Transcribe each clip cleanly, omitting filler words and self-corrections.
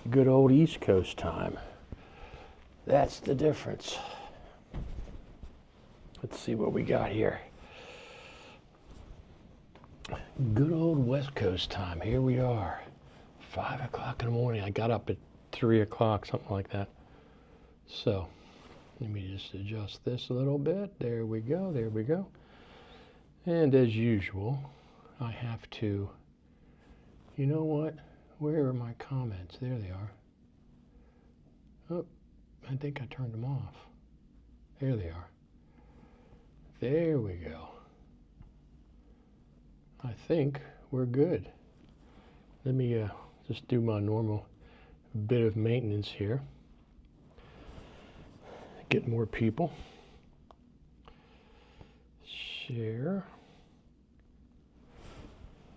good old East Coast time. That's the difference. Let's see what we got here. Good old West Coast time. Here we are. 5 o'clock in the morning. I got up at 3 o'clock, something like that. So let me just adjust this a little bit. There we go. There we go. And as usual, I have to, you know what? Where are my comments? There they are. Oh, I think I turned them off. There they are. There we go. I think we're good. Let me just do my normal bit of maintenance here. Get more people. Share.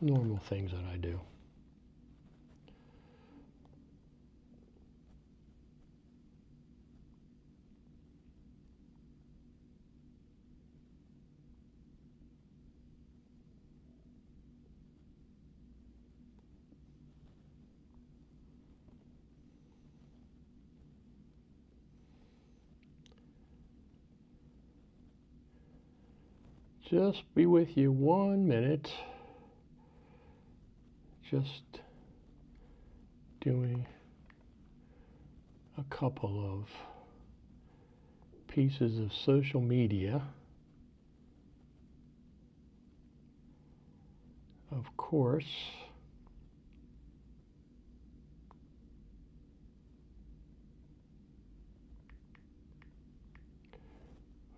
Normal things that I do. Just be with you 1 minute. Just doing a couple of pieces of social media. Of course,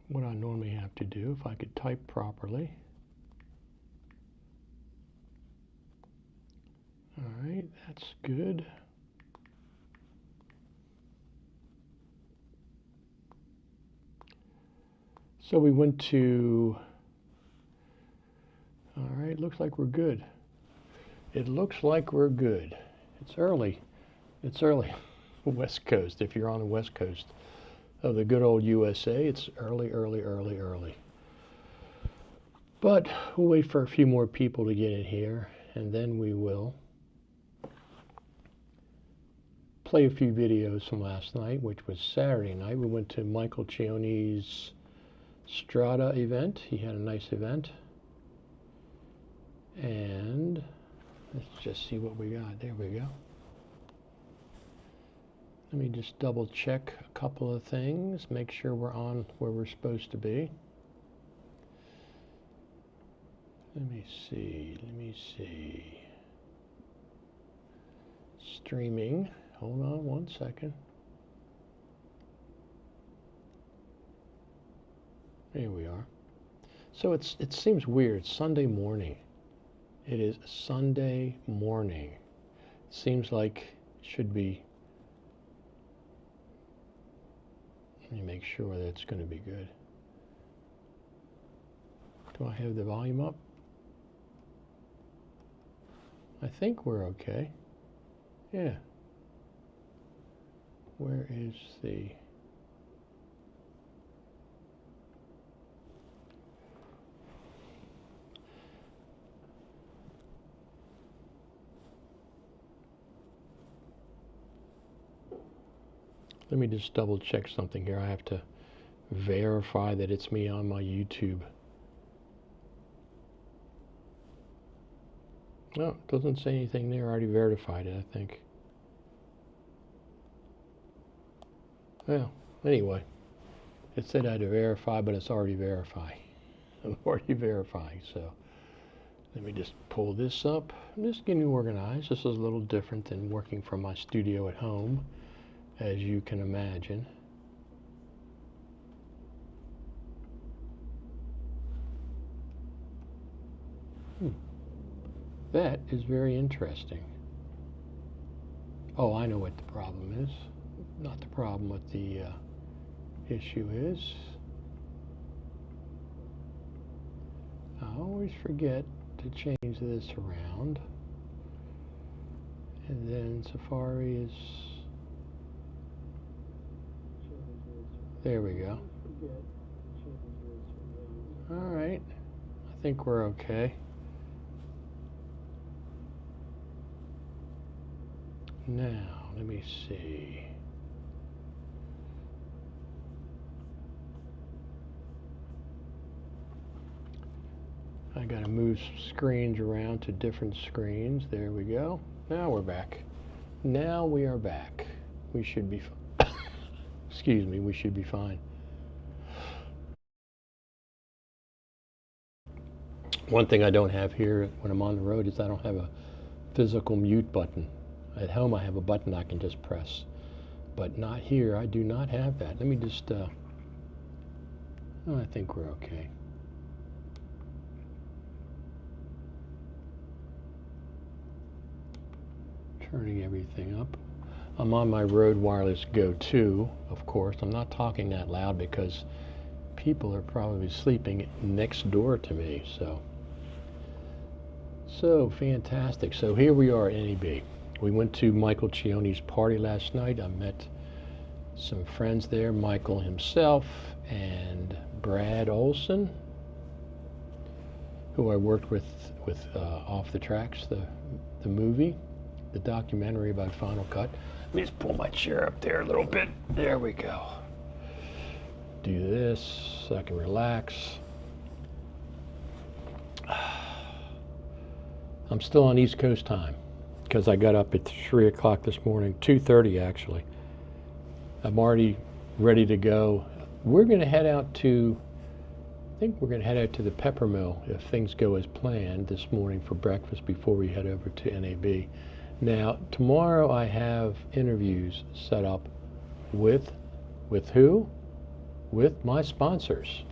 what I normally have to do if I could type properly. All right, that's good. So we went to, all right, looks like we're good. It looks like we're good. It's early. It's early. West Coast, if you're on the West Coast of the good old USA, it's early, early, early, early. But we'll wait for a few more people to get in here, and then we will play a few videos from last night, which was Saturday night. We went to Michael Cioni's Strata event. He had a nice event. And let's just see what we got. There we go. Let me just double check a couple of things, make sure we're on where we're supposed to be. Let me see. Streaming. Hold on 1 second. Here we are. So it seems weird. Sunday morning. It is Sunday morning. It seems like it should be. Let me make sure that it's going to be good. Do I have the volume up? I think we're okay. Yeah. Where is the... Let me just double check something here. I have to verify that it's me on my YouTube. No, it doesn't say anything there. I already verified it, I think. Well, anyway, it said I had to verify, but it's already verified. I'm already verifying, so let me just pull this up. I'm just getting organized. This is a little different than working from my studio at home, as you can imagine. That is very interesting. Oh, I know what the problem is. Not the problem, what the issue is. I always forget to change this around. And then Safari is... There we go. All right. I think we're okay. Now, let me see. I gotta move some screens around to different screens. There we go. Now we're back. Now we are back. We should be excuse me, we should be fine. One thing I don't have here when I'm on the road is I don't have a physical mute button. At home I have a button I can just press, but not here. I do not have that. Let me just oh, I think we're okay. Turning everything up. I'm on my Rode Wireless Go 2, of course. I'm not talking that loud because people are probably sleeping next door to me. So fantastic. So here we are at NAB. We went to Michael Cioni's party last night. I met some friends there, Michael himself and Brad Olson, who I worked with Off the Tracks, the movie, the documentary about Final Cut. Let me just pull my chair up there a little bit. There we go. Do this so I can relax. I'm still on East Coast time because I got up at 3 o'clock this morning, 2:30 actually. I'm already ready to go. We're going to head out to, I think we're going to head out to the Peppermill if things go as planned this morning for breakfast before we head over to NAB. Now, tomorrow I have interviews set up with who? With my sponsors.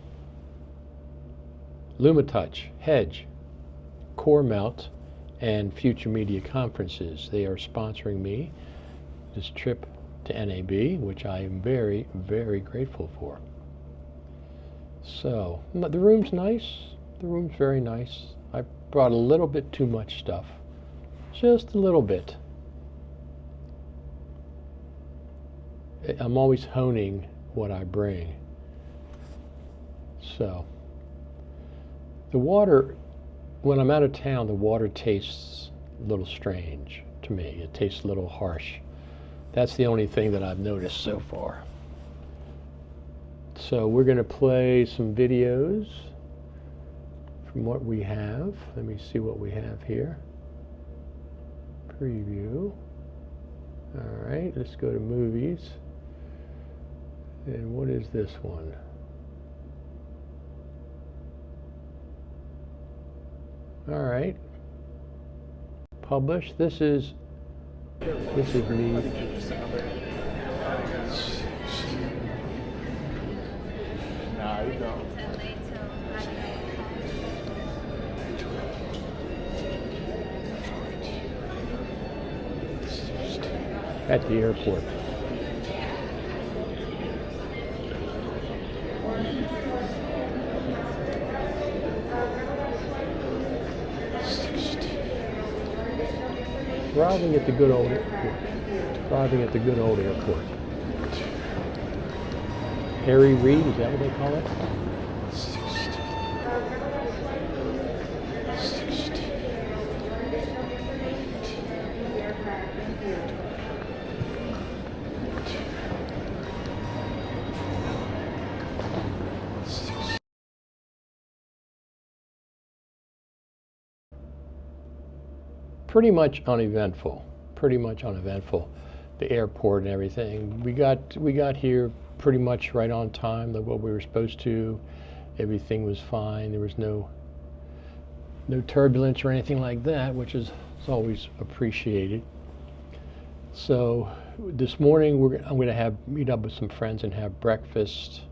LumaTouch, Hedge, Core Melt, and Future Media Conferences. They are sponsoring me this trip to NAB, which I am very, very grateful for. So, the room's nice. The room's very nice. I brought a little bit too much stuff. Just a little bit. I'm always honing what I bring. So, the water, when I'm out of town, the water tastes a little strange to me. It tastes a little harsh. That's the only thing that I've noticed so far. So we're going to play some videos from what we have. Let me see what we have here. Preview. All right, let's go to movies. And what is this one? All right. Publish. This is me. Nah, you don't. At the airport. Arriving at the good old airport. Arriving at the good old airport. Harry Reid, is that what they call it? Pretty much uneventful. Pretty much uneventful. The airport and everything. We got here pretty much right on time, like what we were supposed to. Everything was fine. There was no turbulence or anything like that, which is always appreciated. So this morning I'm going to meet up with some friends and have breakfast,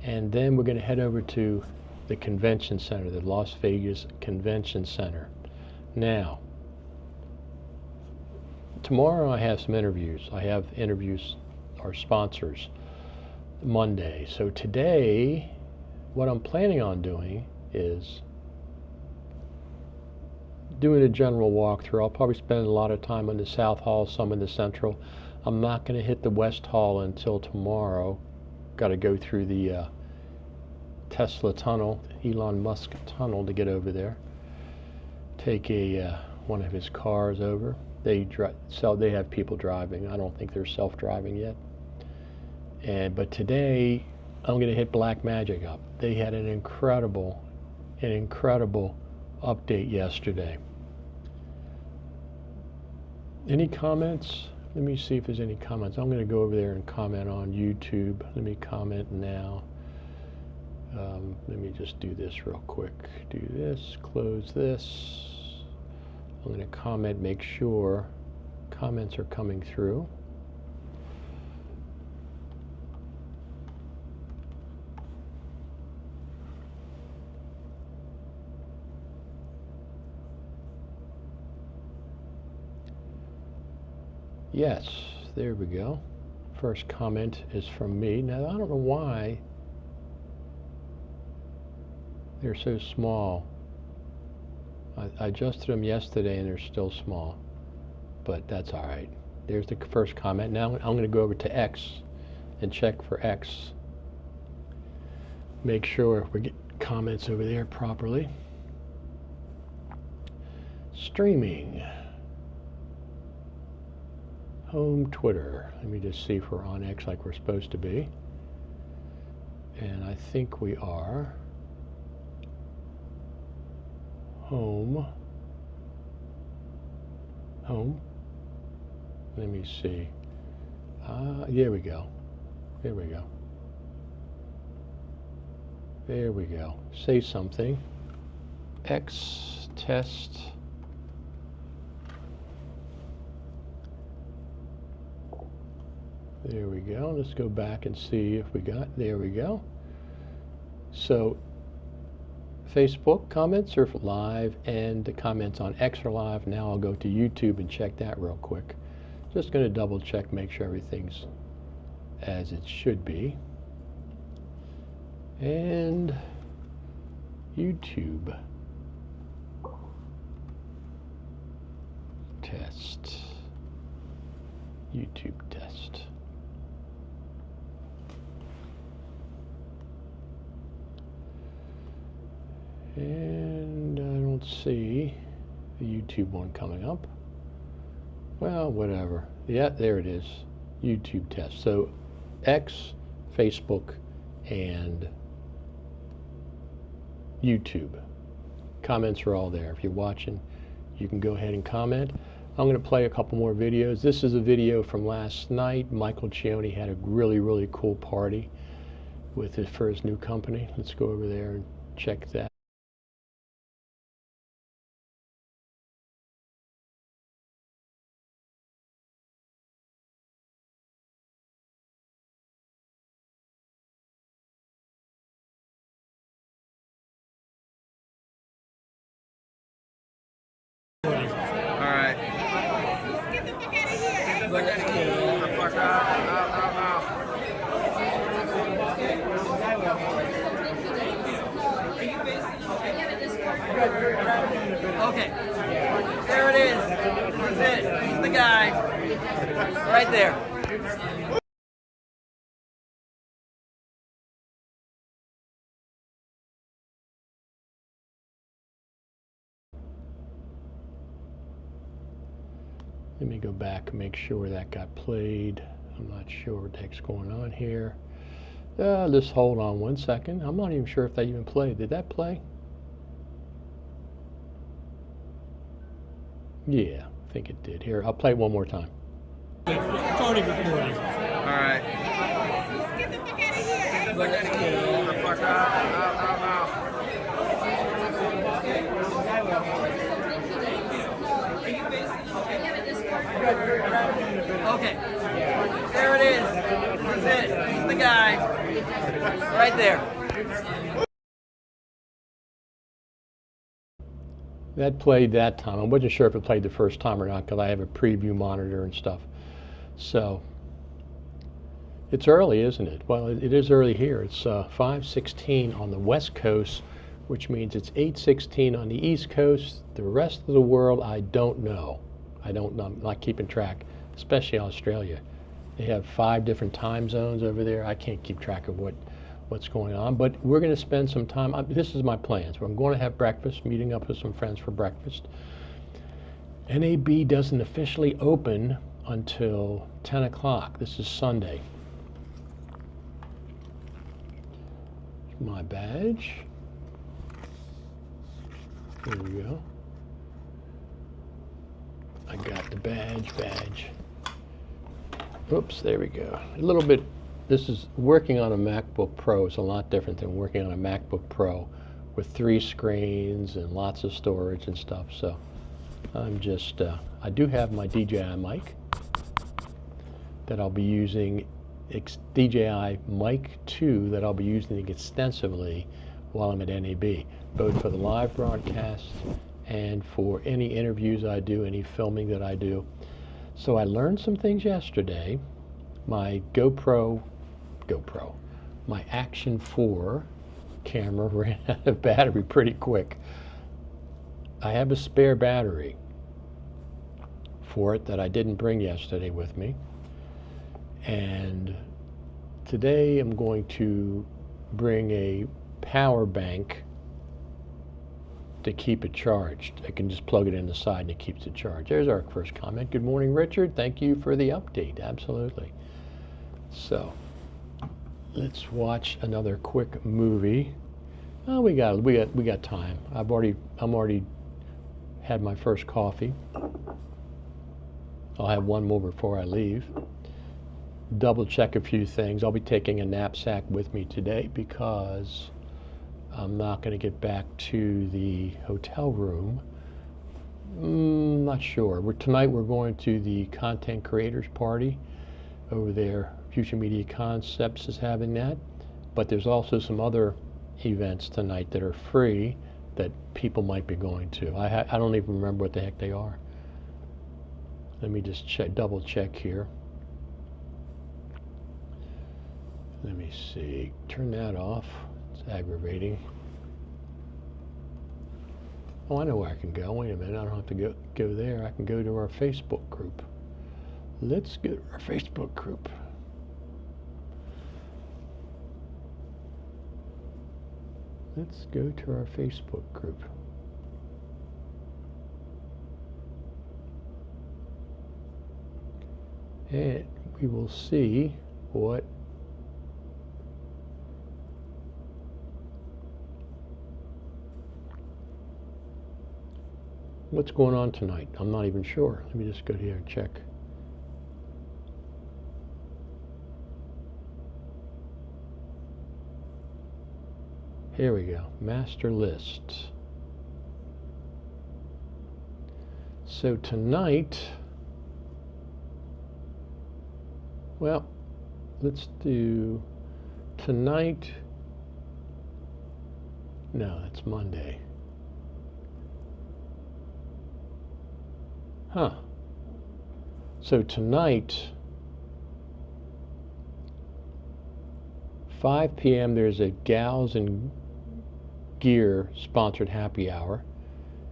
and then we're going to head over to the convention center, the Las Vegas Convention Center. Now, tomorrow I have some interviews. I have interviews, our sponsors, Monday. So today, what I'm planning on doing is doing a general walkthrough. I'll probably spend a lot of time on the South Hall, some in the Central. I'm not going to hit the West Hall until tomorrow. Got to go through the Tesla tunnel, Elon Musk tunnel to get over there. Take one of his cars over. They have people driving. I don't think they're self-driving yet. But today I'm going to hit Blackmagic up. They had an incredible update yesterday. Any comments? Let me see if there's any comments. I'm going to go over there and comment on YouTube. Let me comment now. Let me just do this real quick. Do this, close this. I'm going to comment, make sure comments are coming through. Yes, there we go. First comment is from me. Now, I don't know why they're so small. I adjusted them yesterday and they're still small, but that's all right. There's the first comment. Now I'm going to go over to X and check for X. Make sure we get comments over there properly. Streaming. Home Twitter. Let me just see if we're on X like we're supposed to be. And I think we are. Home. Let me see. There we go. There we go. There we go. Say something. X test. There we go. Let's go back and see if we got, there we go. So Facebook comments are live and the comments on X are live. Now I'll go to YouTube and check that real quick. Just going to double check, make sure everything's as it should be. And YouTube. Test. YouTube test. And I don't see the YouTube one coming up. Well, whatever. Yeah, there it is. YouTube test. So X, Facebook, and YouTube. Comments are all there. If you're watching, you can go ahead and comment. I'm going to play a couple more videos. This is a video from last night. Michael Cioni had a really cool party for his new company. Let's go over there and check that. Okay, there it is. That's it. This is the guy. Right there. Let me go back and make sure that got played. I'm not sure what the heck's going on here. Just hold on 1 second. I'm not even sure if that even played. Did that play? Yeah, I think it did. Here, I'll play it one more time. It's already recording. All right. Get the fuck out of here. Get the fuck out of here. Get the fuck out. Okay, there it is. That's it. This is the guy. Right there. That played that time. I wasn't sure if it played the first time or not because I have a preview monitor and stuff. So it's early, isn't it? Well, it is early here. It's 5:16 on the West Coast, which means it's 8:16 on the East Coast. The rest of the world, I don't know. I'm not keeping track, especially Australia. They have 5 different time zones over there. I can't keep track of what's going on, but we're going to spend some time. This is my plans. I'm going to have breakfast, meeting up with some friends for breakfast. NAB doesn't officially open until 10 o'clock. This is Sunday. My badge. There we go. I got the badge. Oops, there we go. A little bit, this is working on a MacBook Pro is a lot different than working on a MacBook Pro with 3 screens and lots of storage and stuff. So I'm just, I do have my DJI mic that I'll be using, DJI Mic 2 that I'll be using extensively while I'm at NAB, both for the live broadcast and for any interviews I do, any filming that I do. So I learned some things yesterday. My my Action 4 camera ran out of battery pretty quick. I have a spare battery for it that I didn't bring yesterday with me. And today I'm going to bring a power bank to keep it charged. I can just plug it in the side and it keeps it charged. There's our first comment. Good morning, Richard. Thank you for the update. Absolutely. So let's watch another quick movie. Oh, we got time. I'm already had my first coffee. I'll have one more before I leave. Double check a few things. I'll be taking a knapsack with me today because I'm not going to get back to the hotel room. Not sure. Tonight we're going to the content creators party over there. Future Media Concepts is having that, but there's also some other events tonight that are free that people might be going to. I don't even remember what the heck they are. Let me just double check here. Let me see. Turn that off. It's aggravating. Oh, I know where I can go. Wait a minute. I don't have to go there. I can go to our Facebook group. Let's go to our Facebook group. Let's go to our Facebook group. And we will see what's going on tonight. I'm not even sure. Let me just go here and check. Here we go. Master list. So tonight, well, let's do tonight. No, that's Monday. Huh. So tonight, 5 p.m. there's a Gals and Gear sponsored happy hour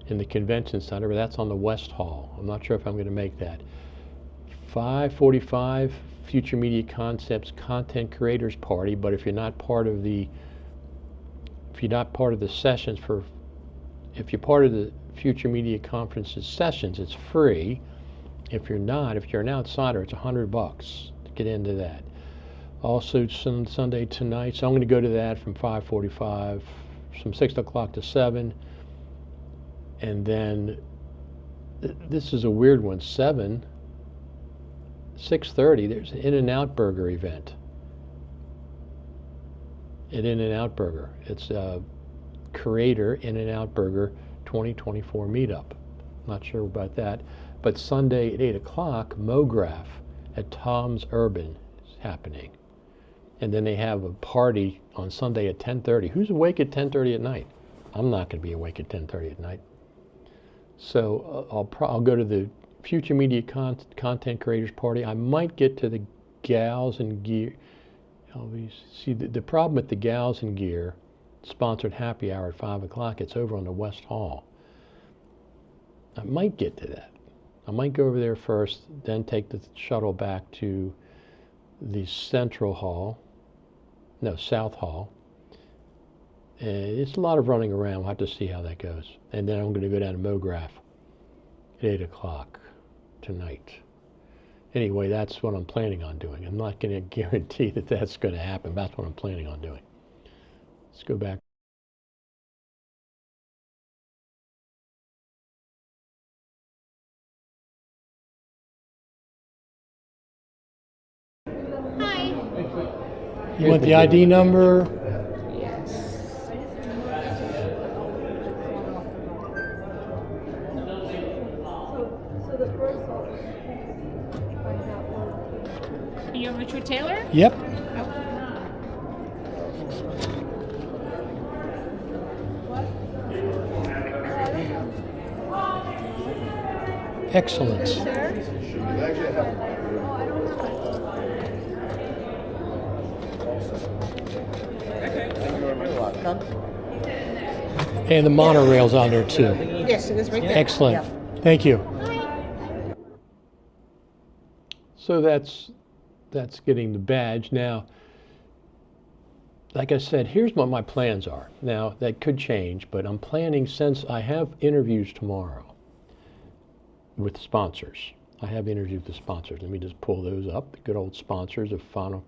in the convention center, but that's on the West Hall. I'm not sure if I'm going to make that. 5:45 Future Media Concepts Content Creators Party, but if you're not part of the sessions if you're part of the Future Media Conference's sessions, it's free. If you're not, if you're an outsider, it's $100 to get into that. Also Sunday tonight, so I'm going to go to that from 5:45, from 6 o'clock to 7. And then, this is a weird one, 6:30, there's an In-N-Out Burger event. At In-N-Out Burger. It's a Creator In-N-Out Burger 2024 meetup. Not sure about that. But Sunday at 8 o'clock, MoGraph at Tom's Urban is happening. And then they have a party on Sunday at 10:30. Who's awake at 10:30 at night? I'm not going to be awake at 10:30 at night. So I'll go to the Future Media Content Creators Party. I might get to the Gals and Gear. See, the problem with the Gals and Gear sponsored happy hour at 5 o'clock, it's over on the West Hall. I might get to that. I might go over there first, then take the shuttle back to the Central Hall. No, South Hall. It's a lot of running around. We'll have to see how that goes. And then I'm going to go down to MoGraph at 8 o'clock tonight. Anyway, that's what I'm planning on doing. I'm not going to guarantee that that's going to happen. That's what I'm planning on doing. Let's go back. Hi. You want the ID number? Are you Richard Taylor? Yep. Excellent. And the monorail's on there too. Yes, it is right there. Excellent. Yeah. Thank you. So that's getting the badge. Now, like I said, here's what my plans are. Now, that could change, but I'm planning, since I have interviews tomorrow with sponsors. I have interviews with sponsors. Let me just pull those up. The good old sponsors of Final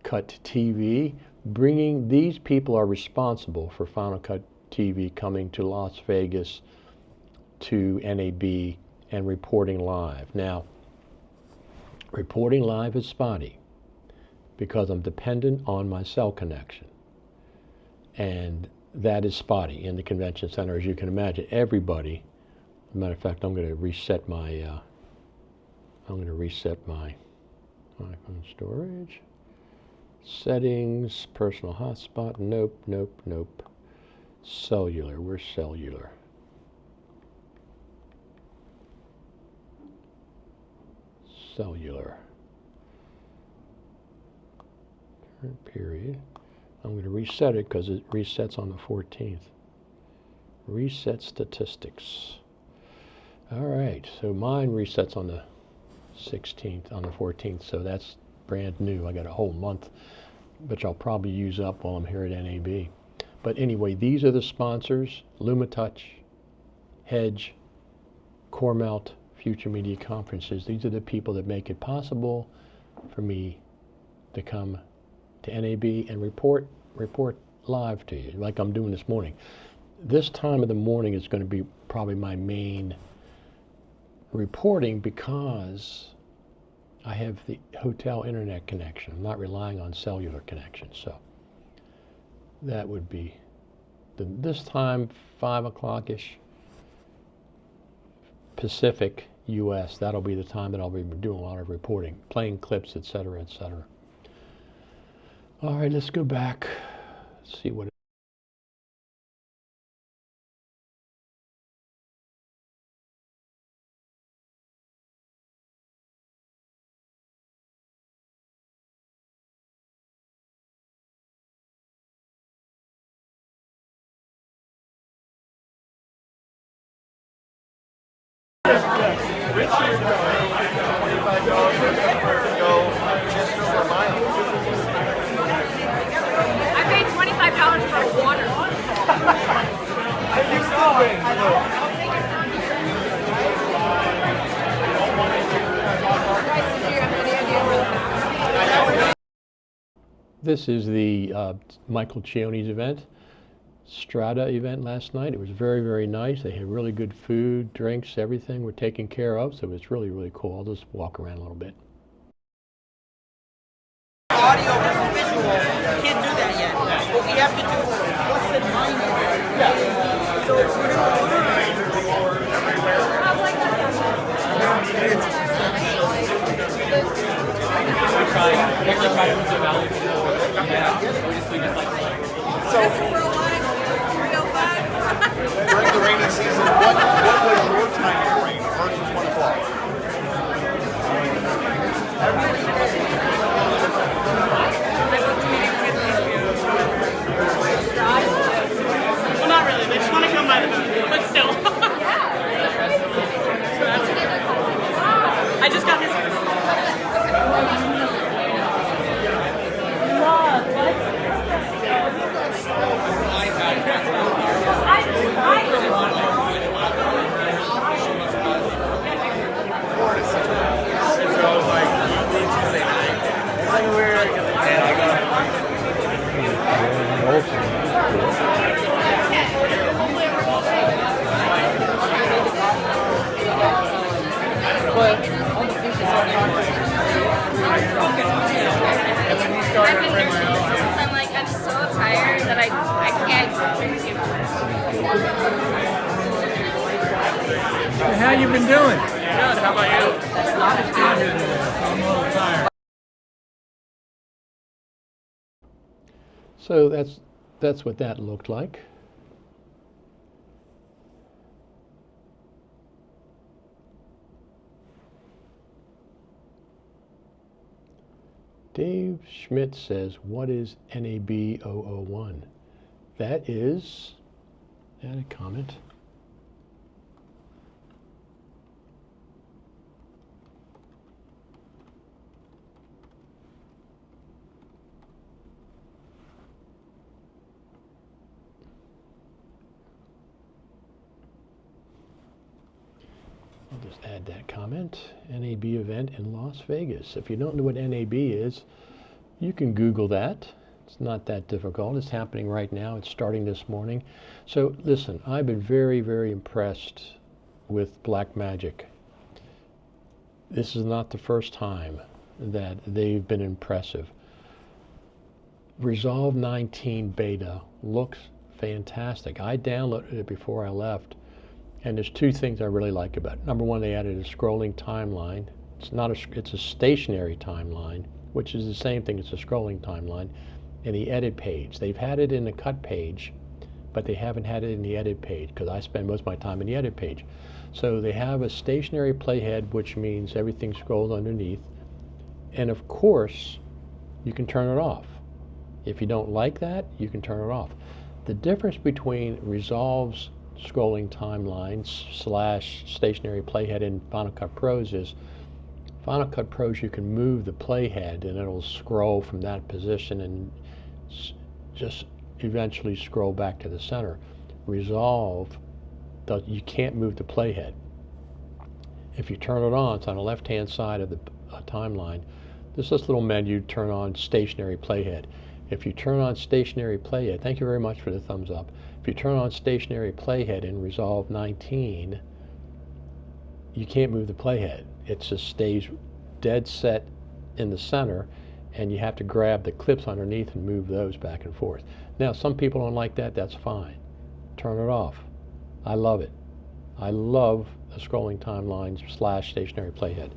Cut TV. These people are responsible for Final Cut TV coming to Las Vegas, to NAB, and reporting live. Now, reporting live is spotty because I'm dependent on my cell connection, and that is spotty in the convention center, as you can imagine. Everybody, as a matter of fact, I'm going to reset my iPhone storage settings, personal hotspot. Nope, nope, nope. Cellular. Where's cellular? Cellular. Current period. I'm going to reset it because it resets on the 14th. Reset statistics. All right, so mine resets on the 16th, on the 14th, so that's brand new. I got a whole month, which I'll probably use up while I'm here at NAB. But anyway, these are the sponsors: LumaTouch, Hedge, Coremount, Future Media Conferences. These are the people that make it possible for me to come to NAB and report live to you, like I'm doing this morning. This time of the morning is going to be probably my main reporting because I have the hotel internet connection. I'm not relying on cellular connection, so that would be this time, 5 o'clock-ish Pacific US. That'll be the time that I'll be doing a lot of reporting, playing clips, etc., etc. All right, let's go back. Let's see what. I paid $25 for water. This is the Michael Cioni's event, Strata event last night. It was very, very nice. They had really good food, drinks, everything were taken care of, so it's really, really cool. I'll just walk around a little bit. Audio versus visual, can't do that yet. What we have to do is plus and minus. So it's During the rainy season, what was your time in the rain versus 1 o'clock? Well, not really. They just want to come by the booth, but still. I just got his. you been doing? Good. How about you? I'm a little tired. So that's what that looked like. Dave Schmidt says, what is NAB 001? That is, add a comment. I'll just add that comment. NAB event in Las Vegas. If you don't know what NAB is, you can Google that. It's not that difficult. It's happening right now. It's starting this morning. So listen, I've been very, very impressed with Blackmagic. This is not the first time that they've been impressive. Resolve 19 beta looks fantastic. I downloaded it before I left. And there's two things I really like about it. Number one, they added a scrolling timeline. It's a stationary timeline, which is the same thing as a scrolling timeline. And the edit page. They've had it in the cut page, but they haven't had it in the edit page because I spend most of my time in the edit page. So they have a stationary playhead, which means everything scrolls underneath. And of course, you can turn it off. If you don't like that, you can turn it off. The difference between Resolve's scrolling timelines / stationary playhead in Final Cut Pros is Final Cut Pros you can move the playhead and it'll scroll from that position and just eventually scroll back to the center. Resolve, you can't move the playhead. If you turn it on, it's on the left hand side of the timeline. There's this little menu, turn on stationary playhead. If you turn on stationary playhead, thank you very much for the thumbs up. If you turn on stationary playhead in Resolve 19, you can't move the playhead. It just stays dead set in the center, and you have to grab the clips underneath and move those back and forth. Now, some people don't like that. That's fine. Turn it off. I love it. I love the scrolling timelines / stationary playhead.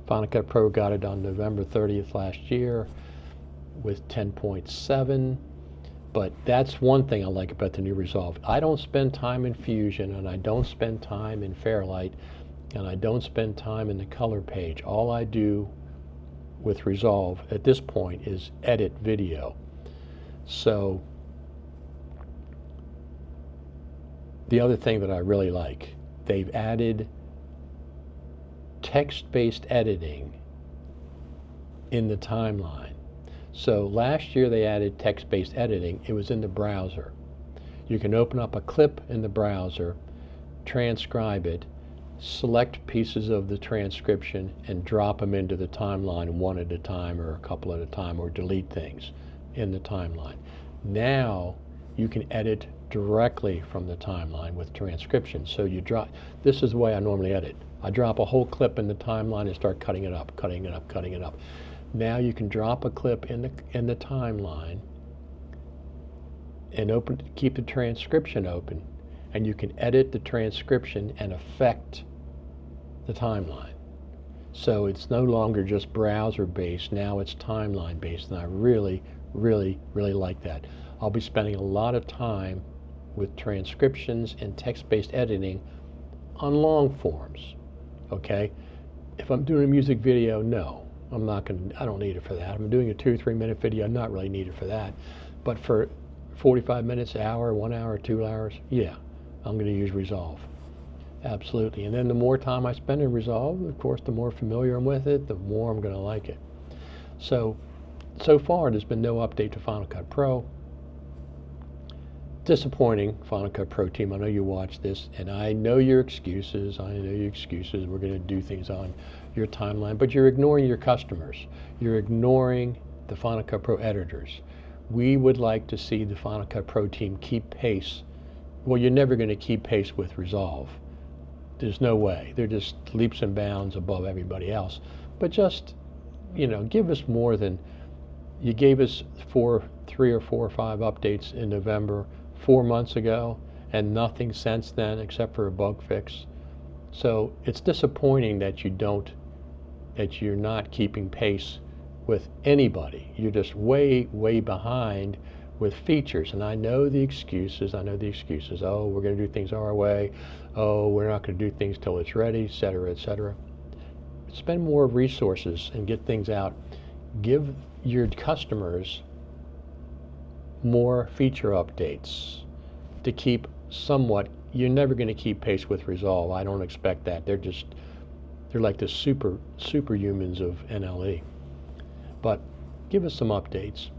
Final Cut Pro got it on November 30th last year with 10.7. But that's one thing I like about the new Resolve. I don't spend time in Fusion, and I don't spend time in Fairlight, and I don't spend time in the color page. All I do with Resolve at this point is edit video. So the other thing that I really like, they've added text-based editing in the timeline. So last year they added text-based editing. It was in the browser. You can open up a clip in the browser, transcribe it, select pieces of the transcription, and drop them into the timeline one at a time or a couple at a time, or delete things in the timeline. Now you can edit directly from the timeline with transcription. So you drop, this is the way I normally edit. I drop a whole clip in the timeline and start cutting it up, cutting it up, cutting it up. Now you can drop a clip in the timeline and keep the transcription open, and you can edit the transcription and affect the timeline. So it's no longer just browser based, now it's timeline based, and I really, really, really like that. I'll be spending a lot of time with transcriptions and text-based editing on long forms, okay? If I'm doing a music video, no. I don't need it for that. I'm doing a 2 or 3 minute video, I'm not really needed for that. But for 45 minutes, an hour, 1 hour, 2 hours, yeah, I'm going to use Resolve. Absolutely. And then the more time I spend in Resolve, of course, the more familiar I'm with it, the more I'm going to like it. So far, there's been no update to Final Cut Pro. Disappointing, Final Cut Pro team. I know you watch this, and I know your excuses. We're going to do things on your timeline, but you're ignoring your customers. You're ignoring the Final Cut Pro editors. We would like to see the Final Cut Pro team keep pace. Well, you're never going to keep pace with Resolve. There's no way. They're just leaps and bounds above everybody else. But just, give us more than, you gave us 3 or 4 or 5 updates in November 4 months ago, and nothing since then except for a bug fix. So it's disappointing that you're not keeping pace with anybody. You're just way, way behind with features. And I know the excuses. Oh, we're going to do things our way. Oh, we're not going to do things till it's ready, et cetera, et cetera. Spend more resources and get things out. Give your customers more feature updates to keep somewhat. You're never going to keep pace with Resolve. I don't expect that. They're like the superhumans of NLE. But give us some updates.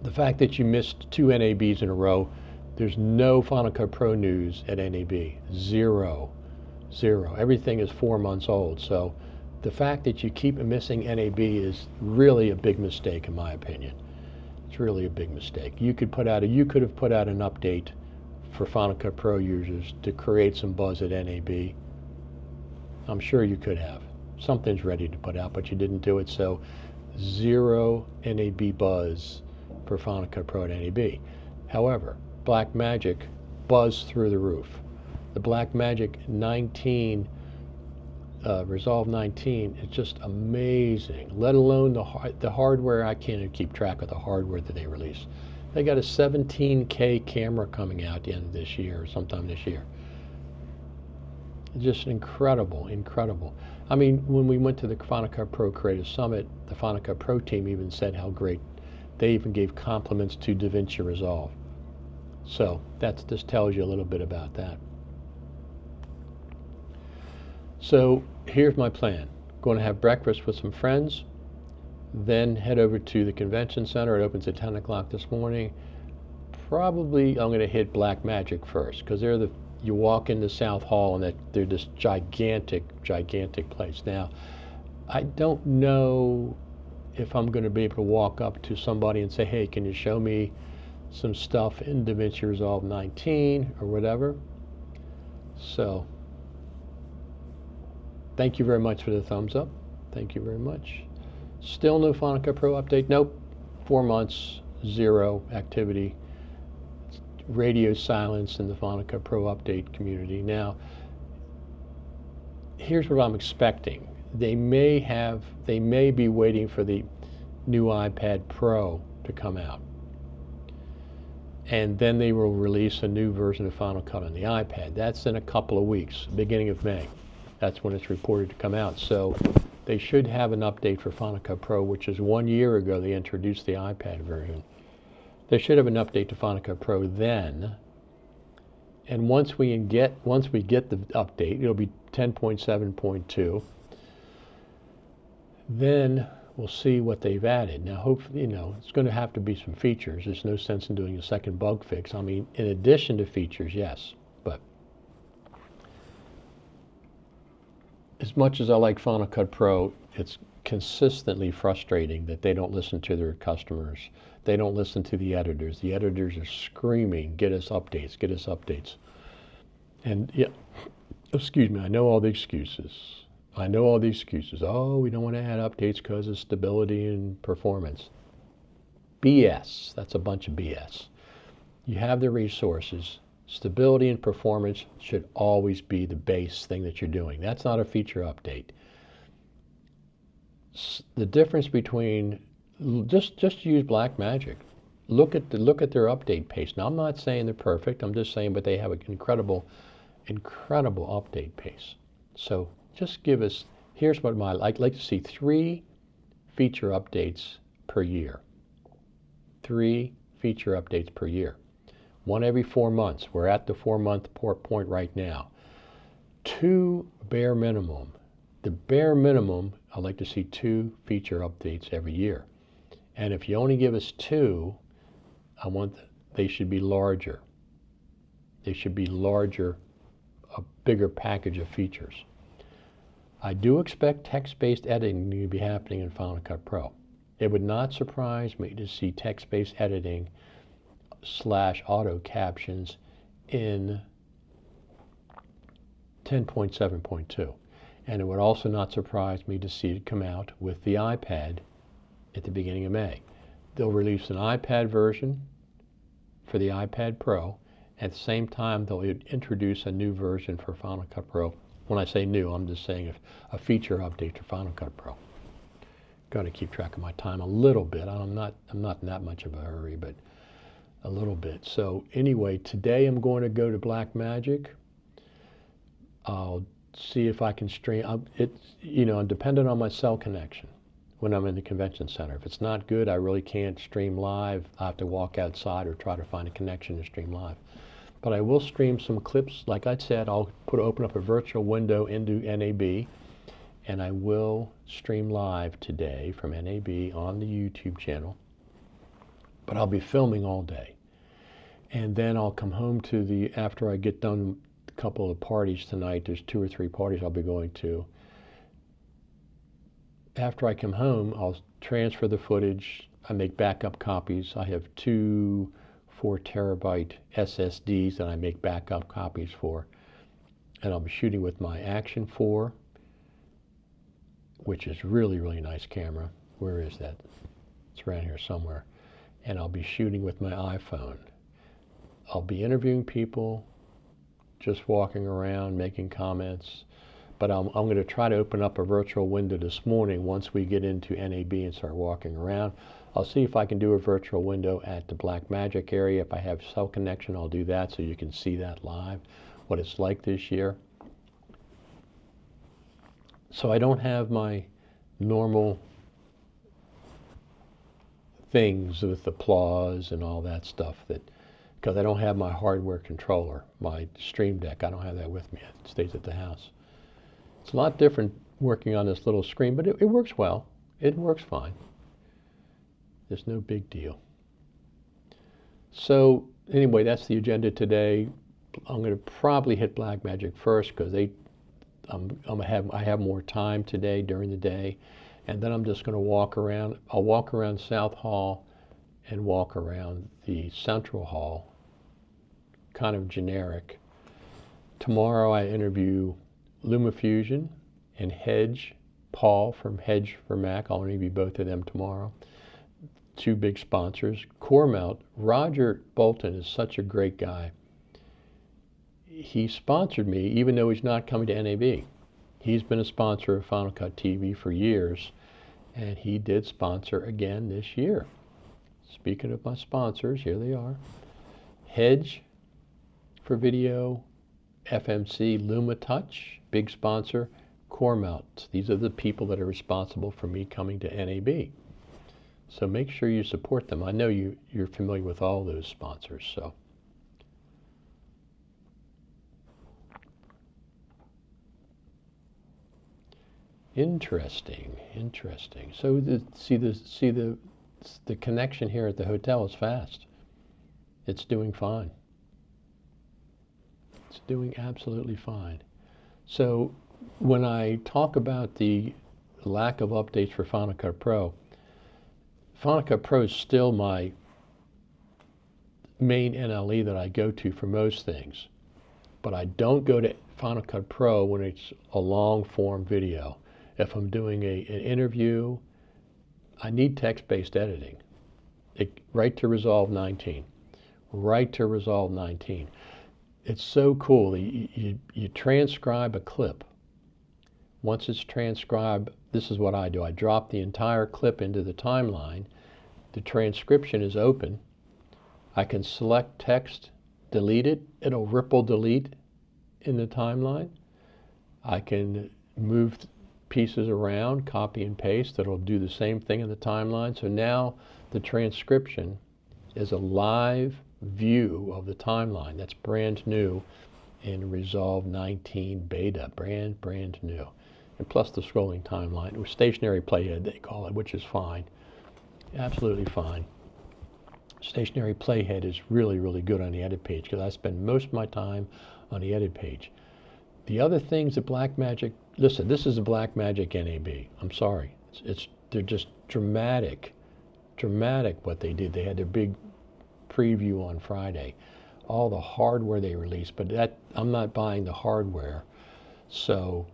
The fact that you missed 2 NABs in a row, there's no Final Cut Pro news at NAB. Zero. Everything is 4 months old. So the fact that you keep missing NAB is really a big mistake, in my opinion. It's really a big mistake. You could have put out an update for Final Cut Pro users to create some buzz at NAB. I'm sure you could have. Something's ready to put out, but you didn't do it. So 0 NAB buzz for Final Cut Pro at NAB. However, Blackmagic buzzed through the roof. The Blackmagic 19, Resolve 19 is just amazing, let alone the hardware. I can't even keep track of the hardware that they release. They got a 17K camera coming out at the end of this year, or sometime this year. Just incredible. I mean, when we went to the Final Cut Pro Creative Summit, the Final Cut Pro team even said how great, they even gave compliments to DaVinci Resolve. So that just tells you a little bit about that. So here's my plan. Going to have breakfast with some friends, then head over to the convention center. It opens at 10 o'clock this morning. Probably I'm going to hit Blackmagic first, because you walk into South Hall and they're this gigantic place. Now, I don't know if I'm going to be able to walk up to somebody and say, hey, can you show me some stuff in DaVinci Resolve 19 or whatever. So thank you very much for the thumbs up. Thank you very much. Still no Final Cut Pro update? Nope. 4 months, 0 activity. Radio silence in the Final Cut Pro update community. Now, here's what I'm expecting. They may be waiting for the new iPad Pro to come out. And then they will release a new version of Final Cut on the iPad. That's in a couple of weeks, beginning of May. That's when it's reported to come out. So they should have an update for Final Cut Pro, which is 1 year ago they introduced the iPad version. They should have an update to Final Cut Pro then. And once we get the update, it'll be 10.7.2. Then we'll see what they've added. Now, hopefully, it's going to have to be some features. There's no sense in doing a second bug fix. I mean, in addition to features, yes. But as much as I like Final Cut Pro, it's consistently frustrating that they don't listen to their customers. They don't listen to the editors. The editors are screaming, get us updates, get us updates. And yeah, excuse me, I know all the excuses. Oh, we don't want to add updates because of stability and performance. BS. That's a bunch of BS. You have the resources. Stability and performance should always be the base thing that you're doing. That's not a feature update. The difference between just use Blackmagic. Look at their update pace. Now, I'm not saying they're perfect. I'm just saying, but they have an incredible update pace. So just give us. Here's what I'd like to see: 3 feature updates per year. 3 feature updates per year. 1 every 4 months. We're at the 4-month point right now. 2 bare minimum. The bare minimum, I'd like to see 2 feature updates every year. And if you only give us 2, they should be larger. They should be larger, a bigger package of features. I do expect text-based editing to be happening in Final Cut Pro. It would not surprise me to see text-based editing / auto captions in 10.7.2. And it would also not surprise me to see it come out with the iPad at the beginning of May. They'll release an iPad version for the iPad Pro At the same time, they'll introduce a new version for Final Cut Pro. When I say new, I'm just saying a feature update for Final Cut Pro. Got to keep track of my time a little bit. I'm not in that much of a hurry, but a little bit. So anyway, today I'm going to go to Blackmagic. I'll see if I can stream. It's, you know, dependent on my cell connection when I'm in the convention center. If it's not good, I really can't stream live. I have to walk outside or try to find a connection to stream live. But I will stream some clips. Like I said, I'll open up a virtual window into NAB, and I will stream live today from NAB on the YouTube channel. But I'll be filming all day. And then I'll come home to after I get done a couple of parties tonight, there's 2 or 3 parties I'll be going to. After I come home, I'll transfer the footage. I make backup copies. I have 2 4-terabyte SSDs that I make backup copies for. And I'll be shooting with my Action 4, which is really, really nice camera. Where is that? It's around here somewhere. And I'll be shooting with my iPhone. I'll be interviewing people, just walking around, making comments. But I'm going to try to open up a virtual window this morning once we get into NAB and start walking around. I'll see if I can do a virtual window at the Blackmagic area. If I have cell connection, I'll do that so you can see that live, what it's like this year. So I don't have my normal things with applause and all that stuff, because I don't have my hardware controller, my Stream Deck. I don't have that with me. It stays at the house. It's a lot different working on this little screen, but it works well. It works fine. There's no big deal. So anyway, that's the agenda today. I'm going to probably hit Blackmagic first because I have more time today during the day, and then I'm just going to walk around. I'll walk around South Hall and walk around the Central Hall, kind of generic. Tomorrow I interview LumaFusion and Hedge, Paul from Hedge for Mac. I'll interview both of them tomorrow. 2 big sponsors. CoreMount, Roger Bolton is such a great guy. He sponsored me even though he's not coming to NAB. He's been a sponsor of Final Cut TV for years, and he did sponsor again this year. Speaking of my sponsors, here they are. Hedge for video, FMC, LumaTouch, big sponsor, CoreMount. These are the people that are responsible for me coming to NAB. So make sure you support them. I know you're familiar with all those sponsors. So interesting. So the connection here at the hotel is fast. It's doing fine. It's doing absolutely fine. So when I talk about the lack of updates for Final Cut Pro, Final Cut Pro is still my main NLE that I go to for most things. But I don't go to Final Cut Pro when it's a long form video. If I'm doing an interview, I need text-based editing. Right to Resolve 19. Right to Resolve 19. It's so cool. You transcribe a clip. Once it's transcribed, this is what I do. I drop the entire clip into the timeline. The transcription is open. I can select text, delete it. It'll ripple delete in the timeline. I can move pieces around, copy and paste. It'll do the same thing in the timeline. So now the transcription is a live view of the timeline. That's brand new in Resolve 19 beta, brand new. And plus the scrolling timeline, or stationary playhead they call it, which is fine, absolutely fine. Stationary playhead is really, really good on the edit page because I spend most of my time on the edit page. The other things that Blackmagic, listen, this is a Blackmagic NAB. I'm sorry, they're just dramatic what they did. They had their big preview on Friday, all the hardware they released, but I'm not buying the hardware. So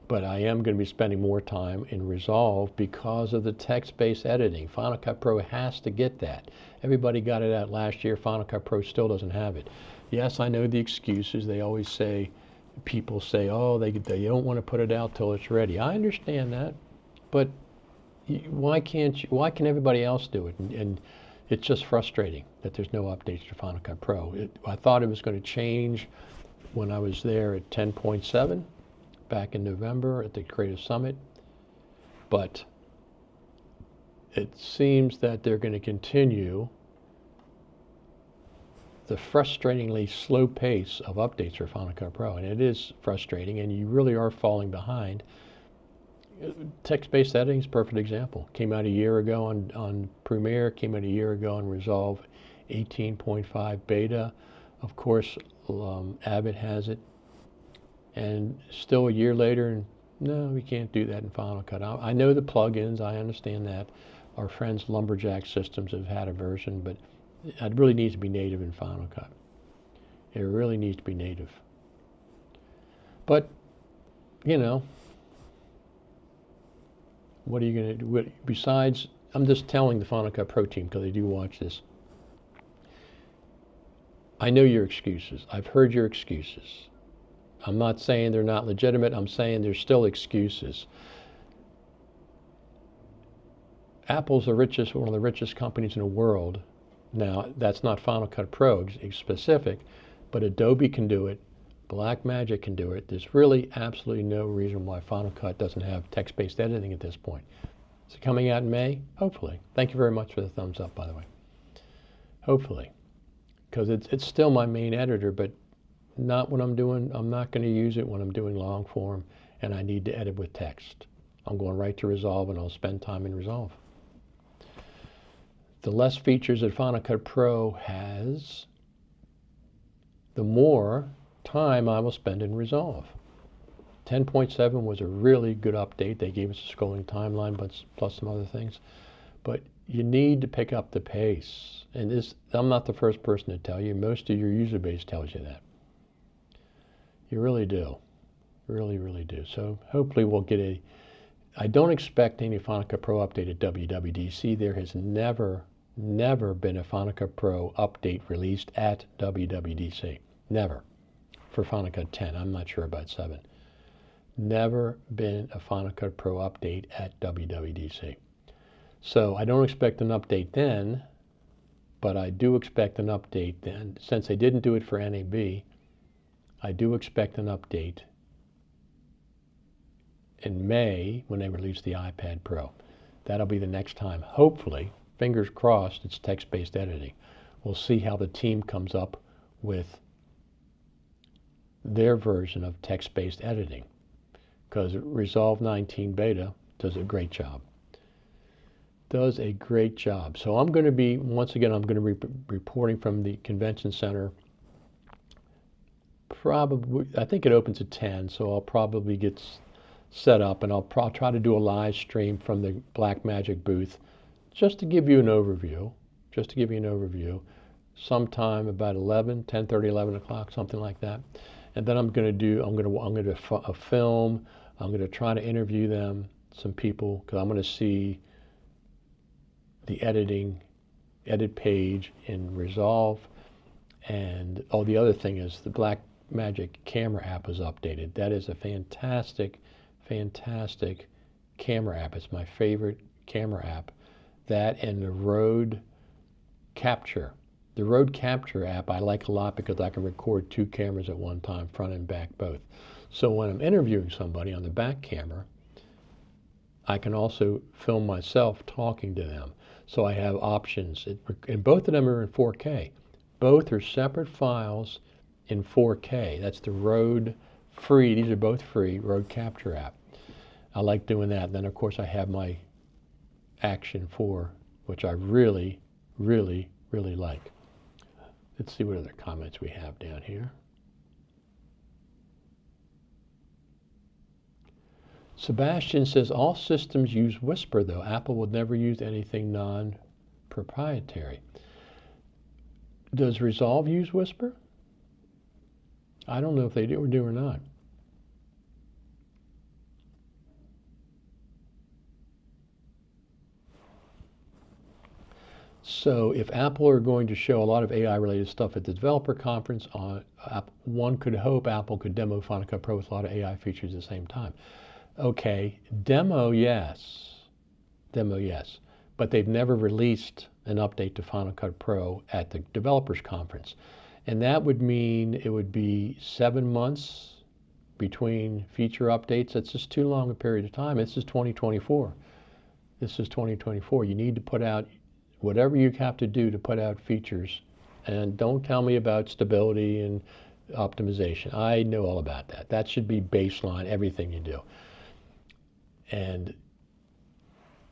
But I am going to be spending more time in Resolve because of the text-based editing. Final Cut Pro has to get that. Everybody got it out last year. Final Cut Pro still doesn't have it. Yes, I know the excuses. They always say, people say, oh, they don't want to put it out till it's ready. I understand that, but why can everybody else do it? And it's just frustrating that there's no updates to Final Cut Pro. I thought it was going to change when I was there at 10.7 back in November at the Creative Summit, but it seems that they're going to continue the frustratingly slow pace of updates for Final Cut Pro, and it is frustrating, and you really are falling behind. Text-based editing is a perfect example. Came out a year ago on Premiere, came out a year ago on Resolve 18.5 beta. Of course, Abbott has it, and still a year later, no, we can't do that in Final Cut. I know the plugins, I understand that. Our friends Lumberjack Systems have had a version, but it really needs to be native in Final Cut. It really needs to be native. But, you know, what are you going to do? Besides, I'm just telling the Final Cut Pro team, because they do watch this. I know your excuses. I've heard your excuses. I'm not saying they're not legitimate. I'm saying there's still excuses. Apple's one of the richest companies in the world. Now, that's not Final Cut Pro specific, but Adobe can do it. Blackmagic can do it. There's really absolutely no reason why Final Cut doesn't have text-based editing at this point. Is it coming out in May? Hopefully. Thank you very much for the thumbs up, by the way. Hopefully. Because it's still my main editor, but not when I'm not going to use it when I'm doing long form and I need to edit with text. I'm going right to Resolve, and I'll spend time in Resolve. The less features that Final Cut Pro has, the more time I will spend in Resolve. 10.7 was a really good update. They gave us a scrolling timeline, but plus some other things. But you need to pick up the pace. And I'm not the first person to tell you. Most of your user base tells you that. You really do. Really, really do. So hopefully we'll get I don't expect any Final Cut Pro update at WWDC. There has never been a Final Cut Pro update released at WWDC. Never. For Final Cut 10. I'm not sure about 7. Never been a Final Cut Pro update at WWDC. So I don't expect an update then, but I do expect an update then. Since they didn't do it for NAB, I do expect an update in May when they release the iPad Pro. That'll be the next time. Hopefully, fingers crossed, it's text-based editing. We'll see how the team comes up with their version of text-based editing, because Resolve 19 beta does a great job. Does a great job. So I'm going to be, once again, I'm going to be reporting from the convention center. Probably, I think it opens at 10, so I'll probably get set up, and I'll try to do a live stream from the Blackmagic booth, just to give you an overview. Sometime about 10:30, 11 o'clock, something like that. And then I'm going to film. I'm going to try to interview them, some people, because I'm going to see the edit page in Resolve. And the other thing is the Blackmagic camera app was updated. That is a fantastic, fantastic camera app. It's my favorite camera app. That and the Road Capture. The Road Capture app I like a lot because I can record 2 cameras at one time, front and back both. So when I'm interviewing somebody on the back camera, I can also film myself talking to them. So I have options, and both of them are in 4K. Both are separate files in 4K. That's the Rode free, these are both free, Rode Capture app. I like doing that. Then of course I have my Action 4, which I really, really, really like. Let's see what other comments we have down here. Sebastian says, all systems use Whisper, though. Apple would never use anything non-proprietary. Does Resolve use Whisper? I don't know if they do or not. So if Apple are going to show a lot of AI-related stuff at the developer conference, one could hope Apple could demo Final Cut Pro with a lot of AI features at the same time. Okay, demo, yes. Demo, yes. But they've never released an update to Final Cut Pro at the developers conference. And that would mean it would be 7 months between feature updates. That's just too long a period of time. This is 2024. This is 2024. You need to put out whatever you have to do to put out features. And don't tell me about stability and optimization. I know all about that. That should be baseline, everything you do.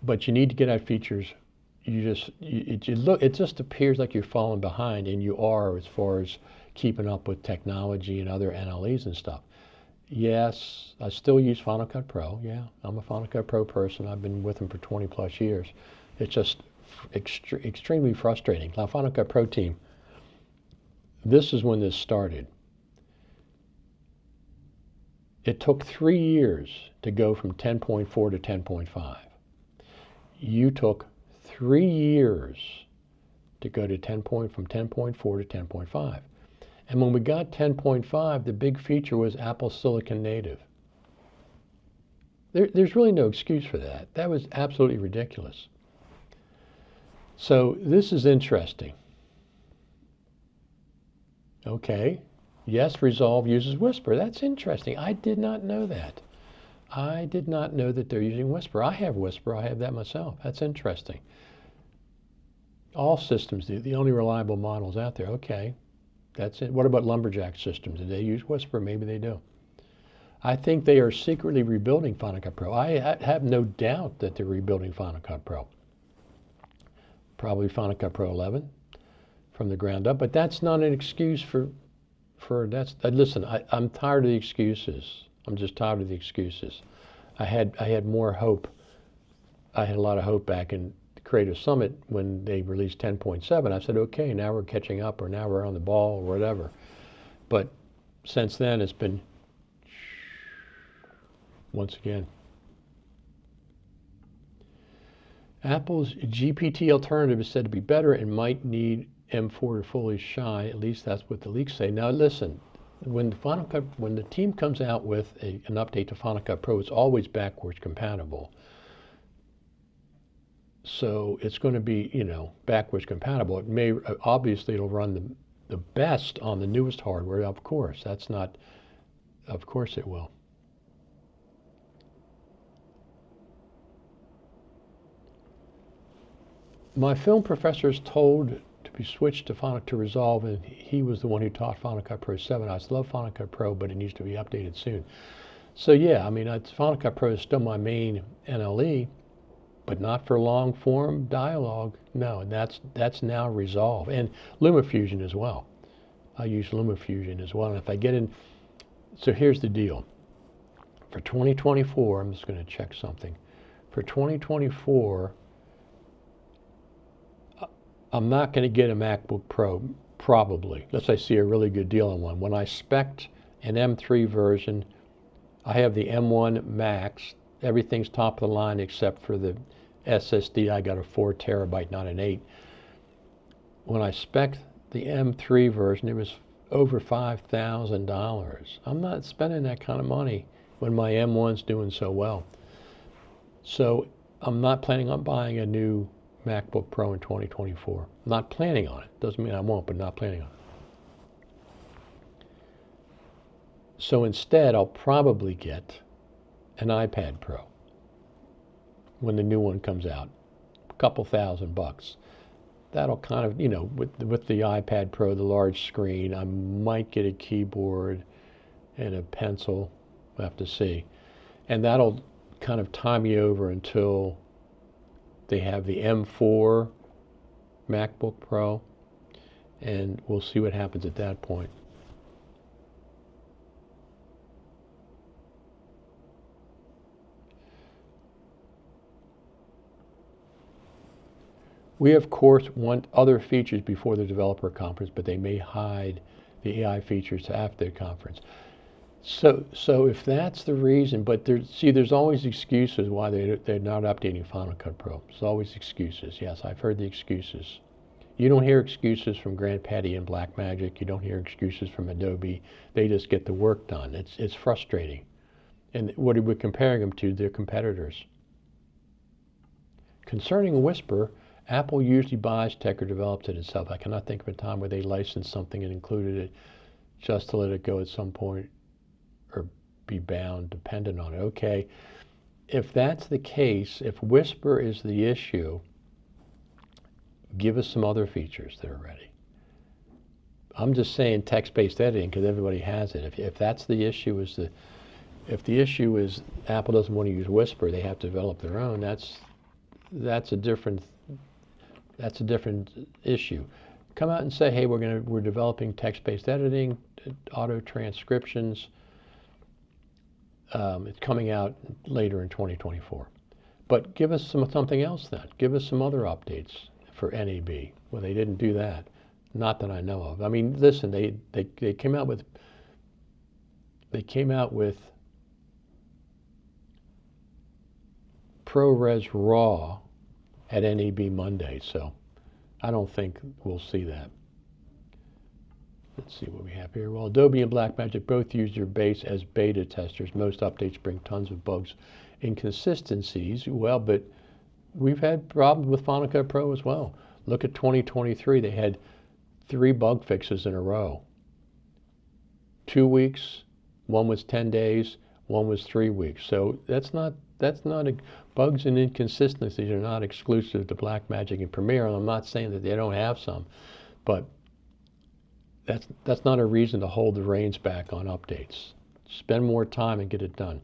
But you need to get out features. It just appears like you're falling behind, and you are as far as keeping up with technology and other NLEs and stuff. Yes, I still use Final Cut Pro. Yeah, I'm a Final Cut Pro person. I've been with them for 20 plus years. It's just extremely frustrating. Now, Final Cut Pro team, this is when this started. It took 3 years to go from 10.4 to 10.5. You took 3 years to go to from 10.4 to 10.5. And when we got 10.5, the big feature was Apple Silicon Native. There's really no excuse for that. That was absolutely ridiculous. So this is interesting. Okay, yes, Resolve uses Whisper. That's interesting. I did not know that. I did not know that they're using Whisper. I have Whisper. I have that myself. That's interesting. All systems do. The only reliable models out there. Okay, that's it. What about Lumberjack systems? Do they use Whisper? Maybe they do. I think they are secretly rebuilding Final Cut Pro. I have no doubt that they're rebuilding Final Cut Pro. Probably Final Cut Pro 11 from the ground up. But that's not an excuse for listen, I'm tired of the excuses. I'm just tired of the excuses. I had more hope. I had a lot of hope back in the Creative Summit when they released 10.7. I said, okay, now we're catching up, or now we're on the ball, or whatever. But since then, it's been once again. Apple's GPT alternative is said to be better and might need M4 to fully shine. At least that's what the leaks say. Now listen, when the team comes out with an update to Final Cut Pro, it's always backwards compatible. So it's going to be, backwards compatible. It may, obviously, it'll run the best on the newest hardware. Of course, of course it will. My film professor is told to be switched to Resolve, and he was the one who taught Final Cut Pro 7. I love Final Cut Pro, but it needs to be updated soon. So yeah, I mean, Final Cut Pro is still my main NLE, but not for long form dialogue. No, and that's now Resolve, and LumaFusion as well. I use LumaFusion as well, and if I get in, so here's the deal. For 2024, I'm just going to check something. For 2024, I'm not going to get a MacBook Pro, probably, unless I see a really good deal on one. When I spec'd an M3 version, I have the M1 Max. Everything's top of the line except for the SSD. I got a 4 terabyte, not an 8. When I spec'd the M3 version, it was over $5,000. I'm not spending that kind of money when my M1's doing so well. So I'm not planning on buying a new MacBook Pro in 2024. Not planning on it. Doesn't mean I won't, but not planning on it. So instead, I'll probably get an iPad Pro when the new one comes out. A couple $1,000. That'll kind of, with the iPad Pro, the large screen, I might get a keyboard and a pencil. We'll have to see. And that'll kind of tie me over until they have the M4 MacBook Pro, and we'll see what happens at that point. We, of course, want other features before the developer conference, but they may hide the AI features after the conference. So if that's the reason, but there's always excuses why they're not updating Final Cut Pro. There's always excuses. Yes, I've heard the excuses. You don't hear excuses from Grant Patty and Blackmagic. You don't hear excuses from Adobe. They just get the work done. It's frustrating. And what are we comparing them to? Their competitors. Concerning Whisper, Apple usually buys tech or develops it itself. I cannot think of a time where they licensed something and included it just to let it go at some point or be bound, dependent on it. Okay, if that's the case, if Whisper is the issue, give us some other features that are ready. I'm just saying text-based editing because everybody has it. If that's the issue, if the issue is Apple doesn't want to use Whisper, they have to develop their own. That's a different issue. Come out and say, hey, we're developing text-based editing, auto transcriptions. It's coming out later in 2024. But give us something else then. Give us some other updates for NAB. Well, they didn't do that. Not that I know of. I mean, listen, they came out with ProRes RAW at NAB Monday, so I don't think we'll see that. Let's see what we have here. Well, Adobe and Blackmagic both use your base as beta testers. Most updates bring tons of bugs, inconsistencies. Well, but we've had problems with Final Cut Pro as well. Look at 2023. They had 3 bug fixes in a row. 2 weeks, one was 10 days, one was 3 weeks. So that's not bugs and inconsistencies are not exclusive to Blackmagic and Premiere. And I'm not saying that they don't have some, but that's not a reason to hold the reins back on updates. Spend more time and get it done.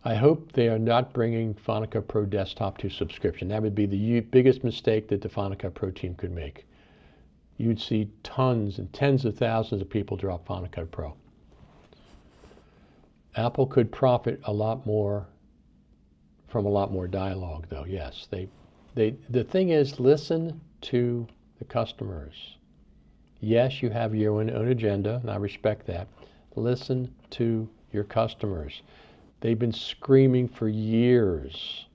I hope they are not bringing Final Cut Pro Desktop to subscription. That would be the biggest mistake that the Final Cut Pro team could make. You'd see tons and tens of thousands of people drop Final Cut Pro. Apple could profit a lot more from a lot more dialogue, though. Yes, the thing is, listen to the customers. Yes, you have your own agenda, and I respect that. Listen to your customers. They've been screaming for years.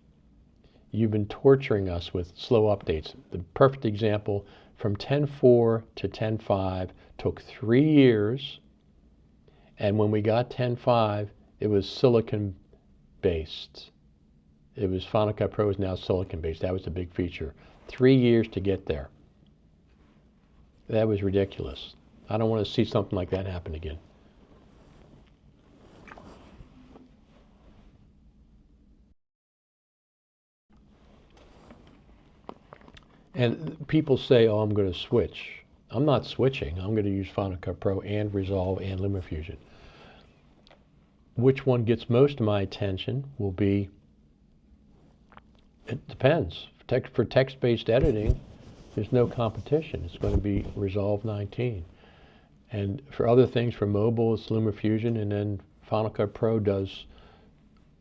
You've been torturing us with slow updates. The perfect example, from 10.4 to 10.5 took 3 years, and when we got 10.5, it was silicon-based. It was Final Cut Pro is now silicon-based. That was a big feature. 3 years to get there. That was ridiculous. I don't want to see something like that happen again. And people say, oh, I'm going to switch. I'm not switching. I'm going to use Final Cut Pro and Resolve and LumaFusion. Which one gets most of my attention will be, it depends. For text-based editing, there's no competition. It's going to be Resolve 19. And for other things, for mobile, it's LumaFusion, and then Final Cut Pro does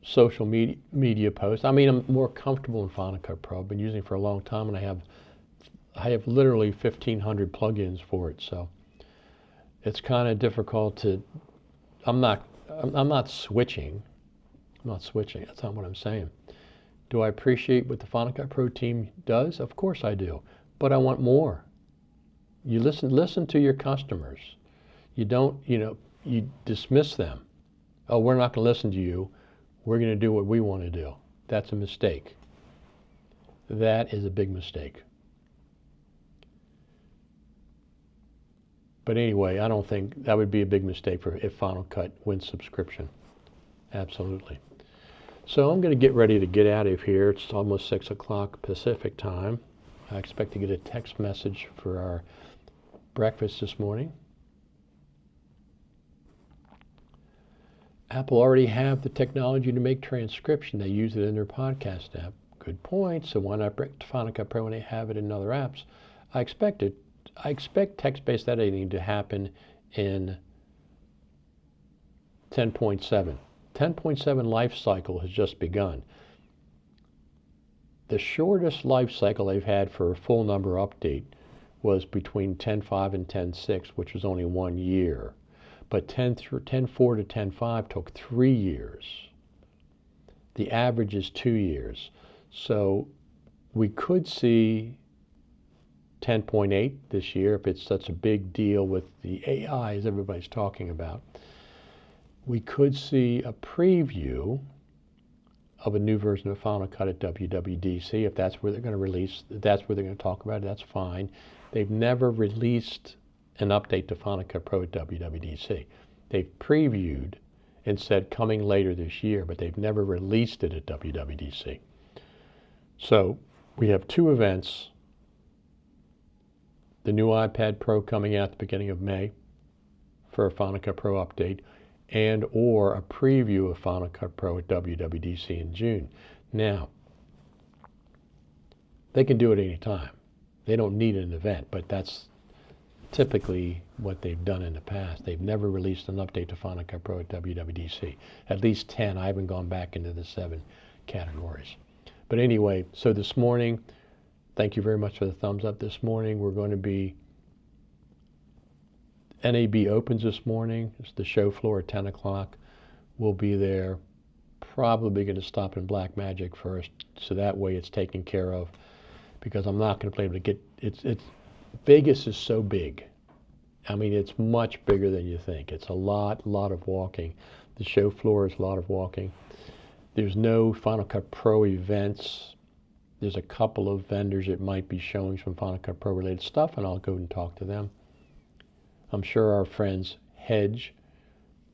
social media posts. I mean, I'm more comfortable in Final Cut Pro. I've been using it for a long time, and I have literally 1,500 plugins for it. So it's kind of difficult to. I'm not switching. I'm not switching. That's not what I'm saying. Do I appreciate what the Final Cut Pro team does? Of course I do. But I want more. You listen to your customers. You don't, you dismiss them. Oh, we're not going to listen to you. We're going to do what we want to do. That's a mistake. That is a big mistake. But anyway, I don't think that would be a big mistake if Final Cut wins subscription. Absolutely. So I'm going to get ready to get out of here. It's almost 6 o'clock Pacific time. I expect to get a text message for our breakfast this morning. Apple already have the technology to make transcription. They use it in their podcast app. Good point. So why not bring it to Final Cut Pro when they have it in other apps? I expect text-based editing to happen in 10.7. 10.7 life cycle has just begun. The shortest life cycle they've had for a full number update was between 10.5 and 10.6, which was only 1 year. But 10.4 to 10.5 took 3 years. The average is 2 years. So we could see 10.8 this year, if it's such a big deal with the AI as everybody's talking about, we could see a preview of a new version of Final Cut at WWDC. If that's where they're going to release, if that's where they're going to talk about it, that's fine. They've never released an update to Final Cut Pro at WWDC. They've previewed and said coming later this year, but they've never released it at WWDC. So we have two events: the new iPad Pro coming out at the beginning of May for a Final Cut Pro update, and or a preview of Final Cut Pro at WWDC in June. Now, they can do it any time. They don't need an event, but that's typically what they've done in the past. They've never released an update to Final Cut Pro at WWDC. At least 10. I haven't gone back into the 7 categories. But anyway, so this morning, thank you very much for the thumbs up this morning. We're going to be, NAB opens this morning. It's the show floor at 10 o'clock. We'll be there. Probably going to stop in Blackmagic first, so that way it's taken care of, because I'm not going to be able to get, Vegas is so big. I mean, it's much bigger than you think. It's a lot of walking. The show floor is a lot of walking. There's no Final Cut Pro events. There's a couple of vendors that might be showing some Final Cut Pro related stuff, and I'll go and talk to them. I'm sure our friends Hedge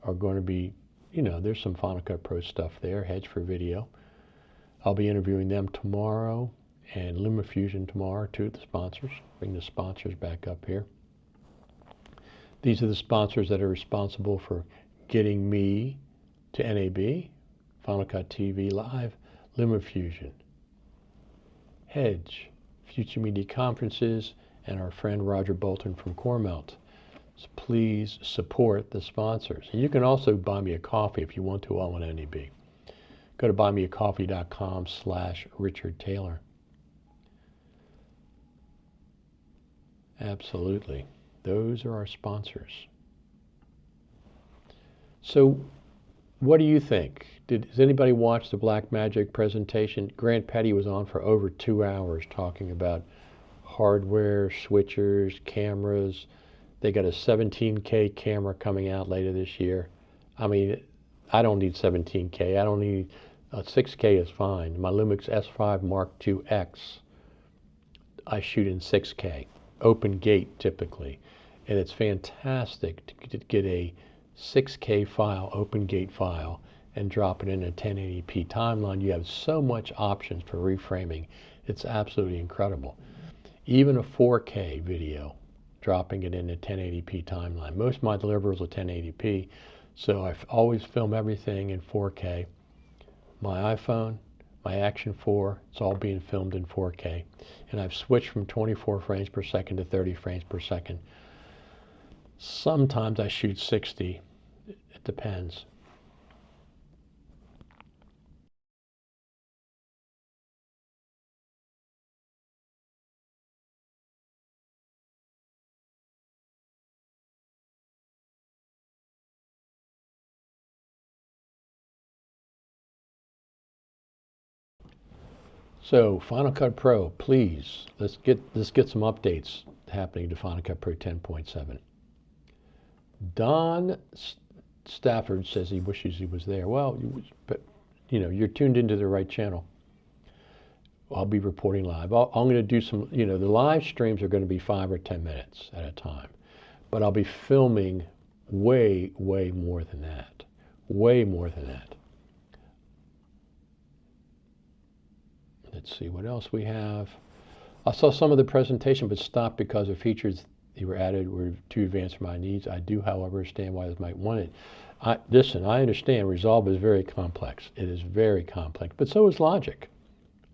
are going to be, there's some Final Cut Pro stuff there, Hedge for video. I'll be interviewing them tomorrow, and LumaFusion tomorrow, two of the sponsors. Bring the sponsors back up here. These are the sponsors that are responsible for getting me to NAB, Final Cut TV Live, LumaFusion, Hedge, Future Media Conferences, and our friend Roger Bolton from CoreMelt. So please support the sponsors. And you can also buy me a coffee if you want to while on NAB. Go to buymeacoffee.com/Richard Taylor. Absolutely. Those are our sponsors. So what do you think? Does anybody watch the Blackmagic presentation? Grant Petty was on for over 2 hours talking about hardware, switchers, cameras. They got a 17K camera coming out later this year. I mean, I don't need 17K. I don't need, 6K is fine. My Lumix S5 Mark II X, I shoot in 6K. Open gate typically, and it's fantastic to get a 6K file, open gate file, and drop it in a 1080p timeline. You have so much options for reframing. It's absolutely incredible. Even a 4K video, dropping it in a 1080p timeline. Most of my deliverables are 1080p, so I always film everything in 4K. My iPhone, my Action 4, it's all being filmed in 4K. And I've switched from 24 frames per second to 30 frames per second. Sometimes I shoot 60. It depends. So Final Cut Pro, please, let's get some updates happening to Final Cut Pro 10.7. Don Stafford says he wishes he was there. Well, but you're tuned into the right channel. I'll be reporting live. I'm going to do some, the live streams are going to be 5 or 10 minutes at a time, but I'll be filming way more than that. Way more than that. Let's see what else we have. I saw some of the presentation, but stopped because the features that were added were too advanced for my needs. I do, however, understand why others might want it. Listen, I understand Resolve is very complex. It is very complex, but so is Logic.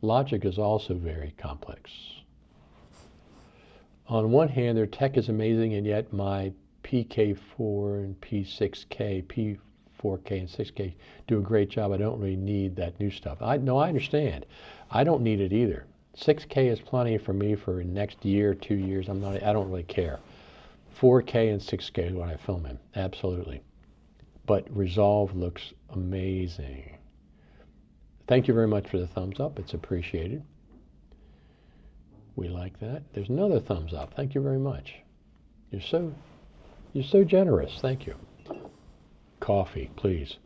Logic is also very complex. On one hand, their tech is amazing, and yet my PK4 and P6K, P4K and 6K do a great job. I don't really need that new stuff. I understand. I don't need it either. 6K is plenty for me for next year, 2 years. I don't really care. 4K and 6K is what I film in, absolutely. But Resolve looks amazing. Thank you very much for the thumbs up. It's appreciated. We like that. There's another thumbs up. Thank you very much. You're so generous. Thank you. Coffee, please.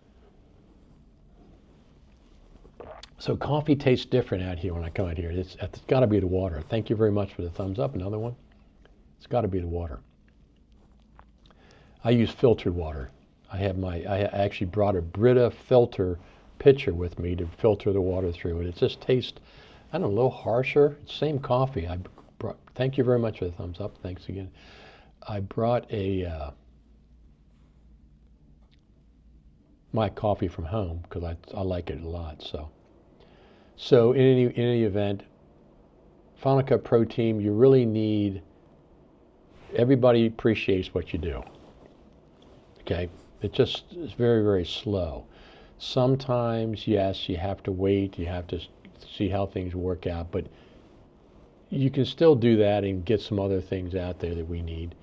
So coffee tastes different out here when I come out here. It's got to be the water. Thank you very much for the thumbs up. Another one. It's got to be the water. I use filtered water. I actually brought a Brita filter pitcher with me to filter the water through it. It just tastes, I don't know, a little harsher. Same coffee. Thank you very much for the thumbs up. Thanks again. I brought my coffee from home because I like it a lot. So in any event, Final Cut Pro team, you really need, everybody appreciates what you do. Okay, it just is very, very slow. Sometimes, yes, you have to wait, you have to see how things work out, but you can still do that and get some other things out there that we need.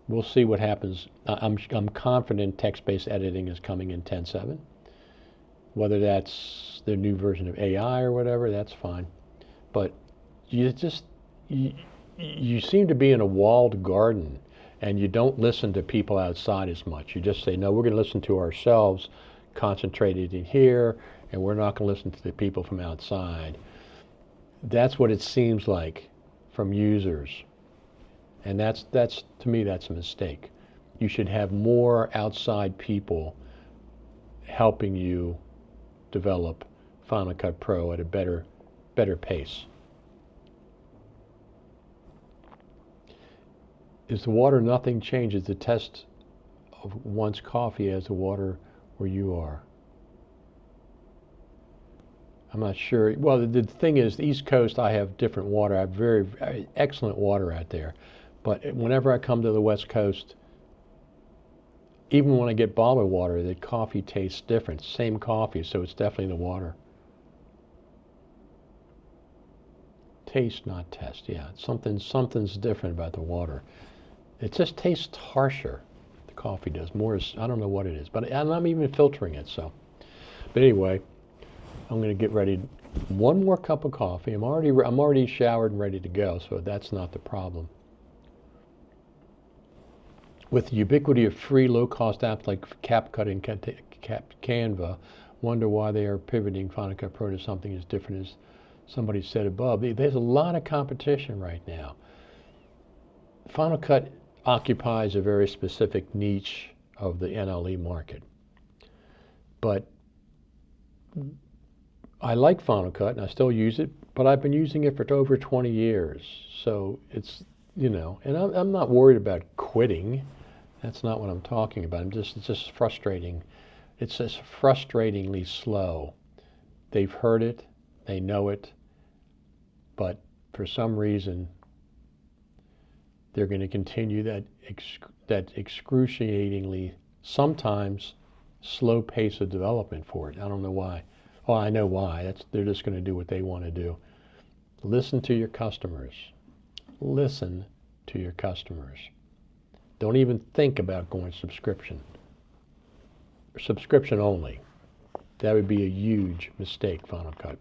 We'll see what happens. I'm confident text-based editing is coming in 10.7. Whether that's the new version of AI or whatever, that's fine. But you seem to be in a walled garden, and you don't listen to people outside as much. You just say, no, we're going to listen to ourselves, concentrated in here, and we're not going to listen to the people from outside. That's what it seems like from users. And that's to me, that's a mistake. You should have more outside people helping you develop Final Cut Pro at a better pace. Is the water nothing changes the test of one's coffee as the water where you are? I'm not sure. Well, the thing is, the East Coast, I have different water. I have very, very excellent water out there. But whenever I come to the West Coast, even when I get bottled water, the coffee tastes different. Same coffee, so it's definitely the water. Taste, not test. Yeah, something's different about the water. It just tastes harsher. The coffee does more. I don't know what it is, but I'm even filtering it. So, but anyway, I'm going to get ready. One more cup of coffee. I'm already showered and ready to go, so that's not the problem. With the ubiquity of free, low-cost apps like CapCut and Canva, wonder why they are pivoting Final Cut Pro to something as different as somebody said above. There's a lot of competition right now. Final Cut occupies a very specific niche of the NLE market. But I like Final Cut, and I still use it, but I've been using it for over 20 years. So it's, and I'm not worried about quitting. That's not what I'm talking about. It's just frustrating. It's just frustratingly slow. They've heard it, they know it, but for some reason, they're going to continue that excruciatingly, sometimes slow pace of development for it. I don't know why. Oh, I know why. They're just going to do what they want to do. Listen to your customers. Listen to your customers. Don't even think about going subscription. Subscription only. That would be a huge mistake, Final Cut.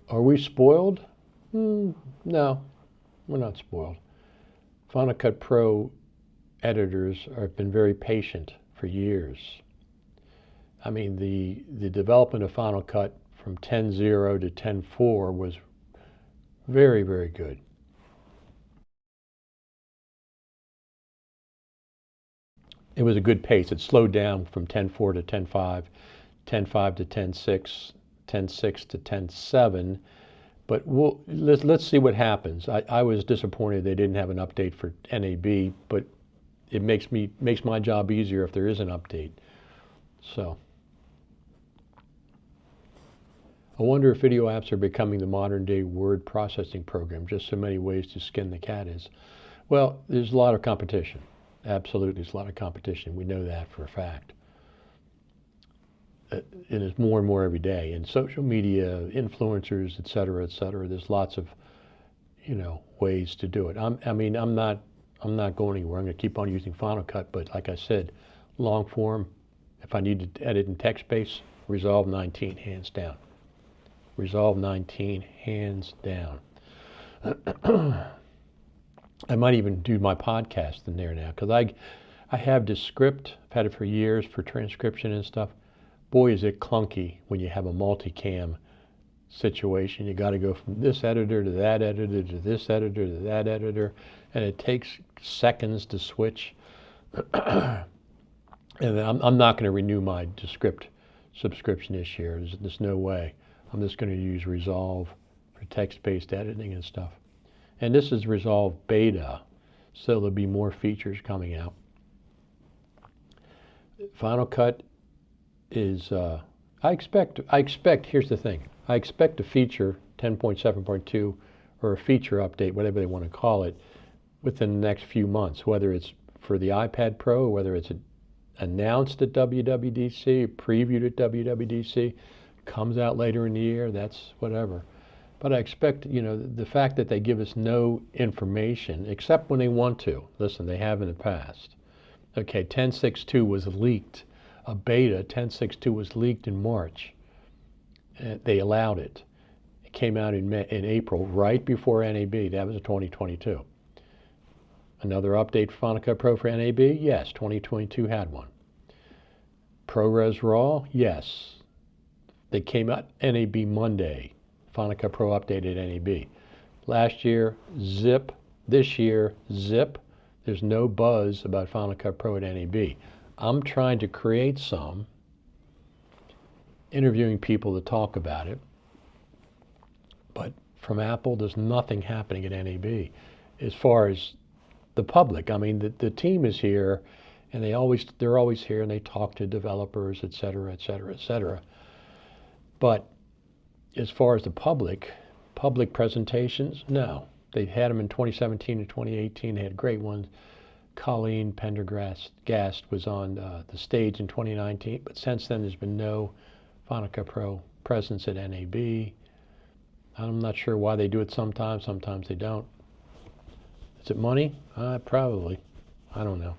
Are we spoiled? No, we're not spoiled. Final Cut Pro editors have been very patient for years. I mean, the development of Final Cut from 10.0 to 10.4 was very, very good. It was a good pace. It slowed down from 10.4 to 10.5, 10.5 to 10.6, 10.6 to 10.7. But let's see what happens. I was disappointed they didn't have an update for NAB, but it makes my job easier if there is an update. So I wonder if video apps are becoming the modern day word processing program. Just so many ways to skin the cat is. Well, there's a lot of competition. Absolutely, there's a lot of competition. We know that for a fact. And it's more and more every day. And social media, influencers, et cetera, there's lots of, ways to do it. I'm not I'm not going anywhere. I'm going to keep on using Final Cut, but like I said, long form, if I need to edit in text space, Resolve 19, hands down. Resolve 19, hands down. I might even do my podcast in there now, because I have this script. I've had it for years for transcription and stuff. Boy, is it clunky when you have a multicam situation. You got to go from this editor to that editor to this editor to that editor, and it takes seconds to switch. And I'm not going to renew my Descript subscription this year. There's no way. I'm just going to use Resolve for text-based editing and stuff. And this is Resolve Beta, so there'll be more features coming out. Final Cut is, I expect, here's the thing. I expect a feature, 10.7.2, or a feature update, whatever they want to call it, within the next few months, whether it's for the iPad Pro, whether it's announced at WWDC, previewed at WWDC, comes out later in the year, that's whatever. But I expect, you know, the fact that they give us no information, except when they want to. Listen, they have in the past. Okay, 10.6.2 was leaked. A beta, 10.6.2 was leaked in March. They allowed it. It came out in April, right before NAB. That was 2022. Another update for Final Cut Pro for NAB? Yes, 2022 had one. ProRes RAW? Yes. They came out NAB Monday. Final Cut Pro updated NAB. Last year, zip. This year, zip. There's no buzz about Final Cut Pro at NAB. I'm trying to create some, interviewing people to talk about it. But from Apple, there's nothing happening at NAB. As far as the public, I mean, the team is here, and they're always here, and they talk to developers, et cetera, et cetera, et cetera. But as far as the public presentations, no. They had them in 2017 and 2018. They had great ones. Colleen Pendergast was on the stage in 2019, but since then there's been no Final Cut Pro presence at NAB. I'm not sure why they do it sometimes they don't. Is it money? Probably. I don't know.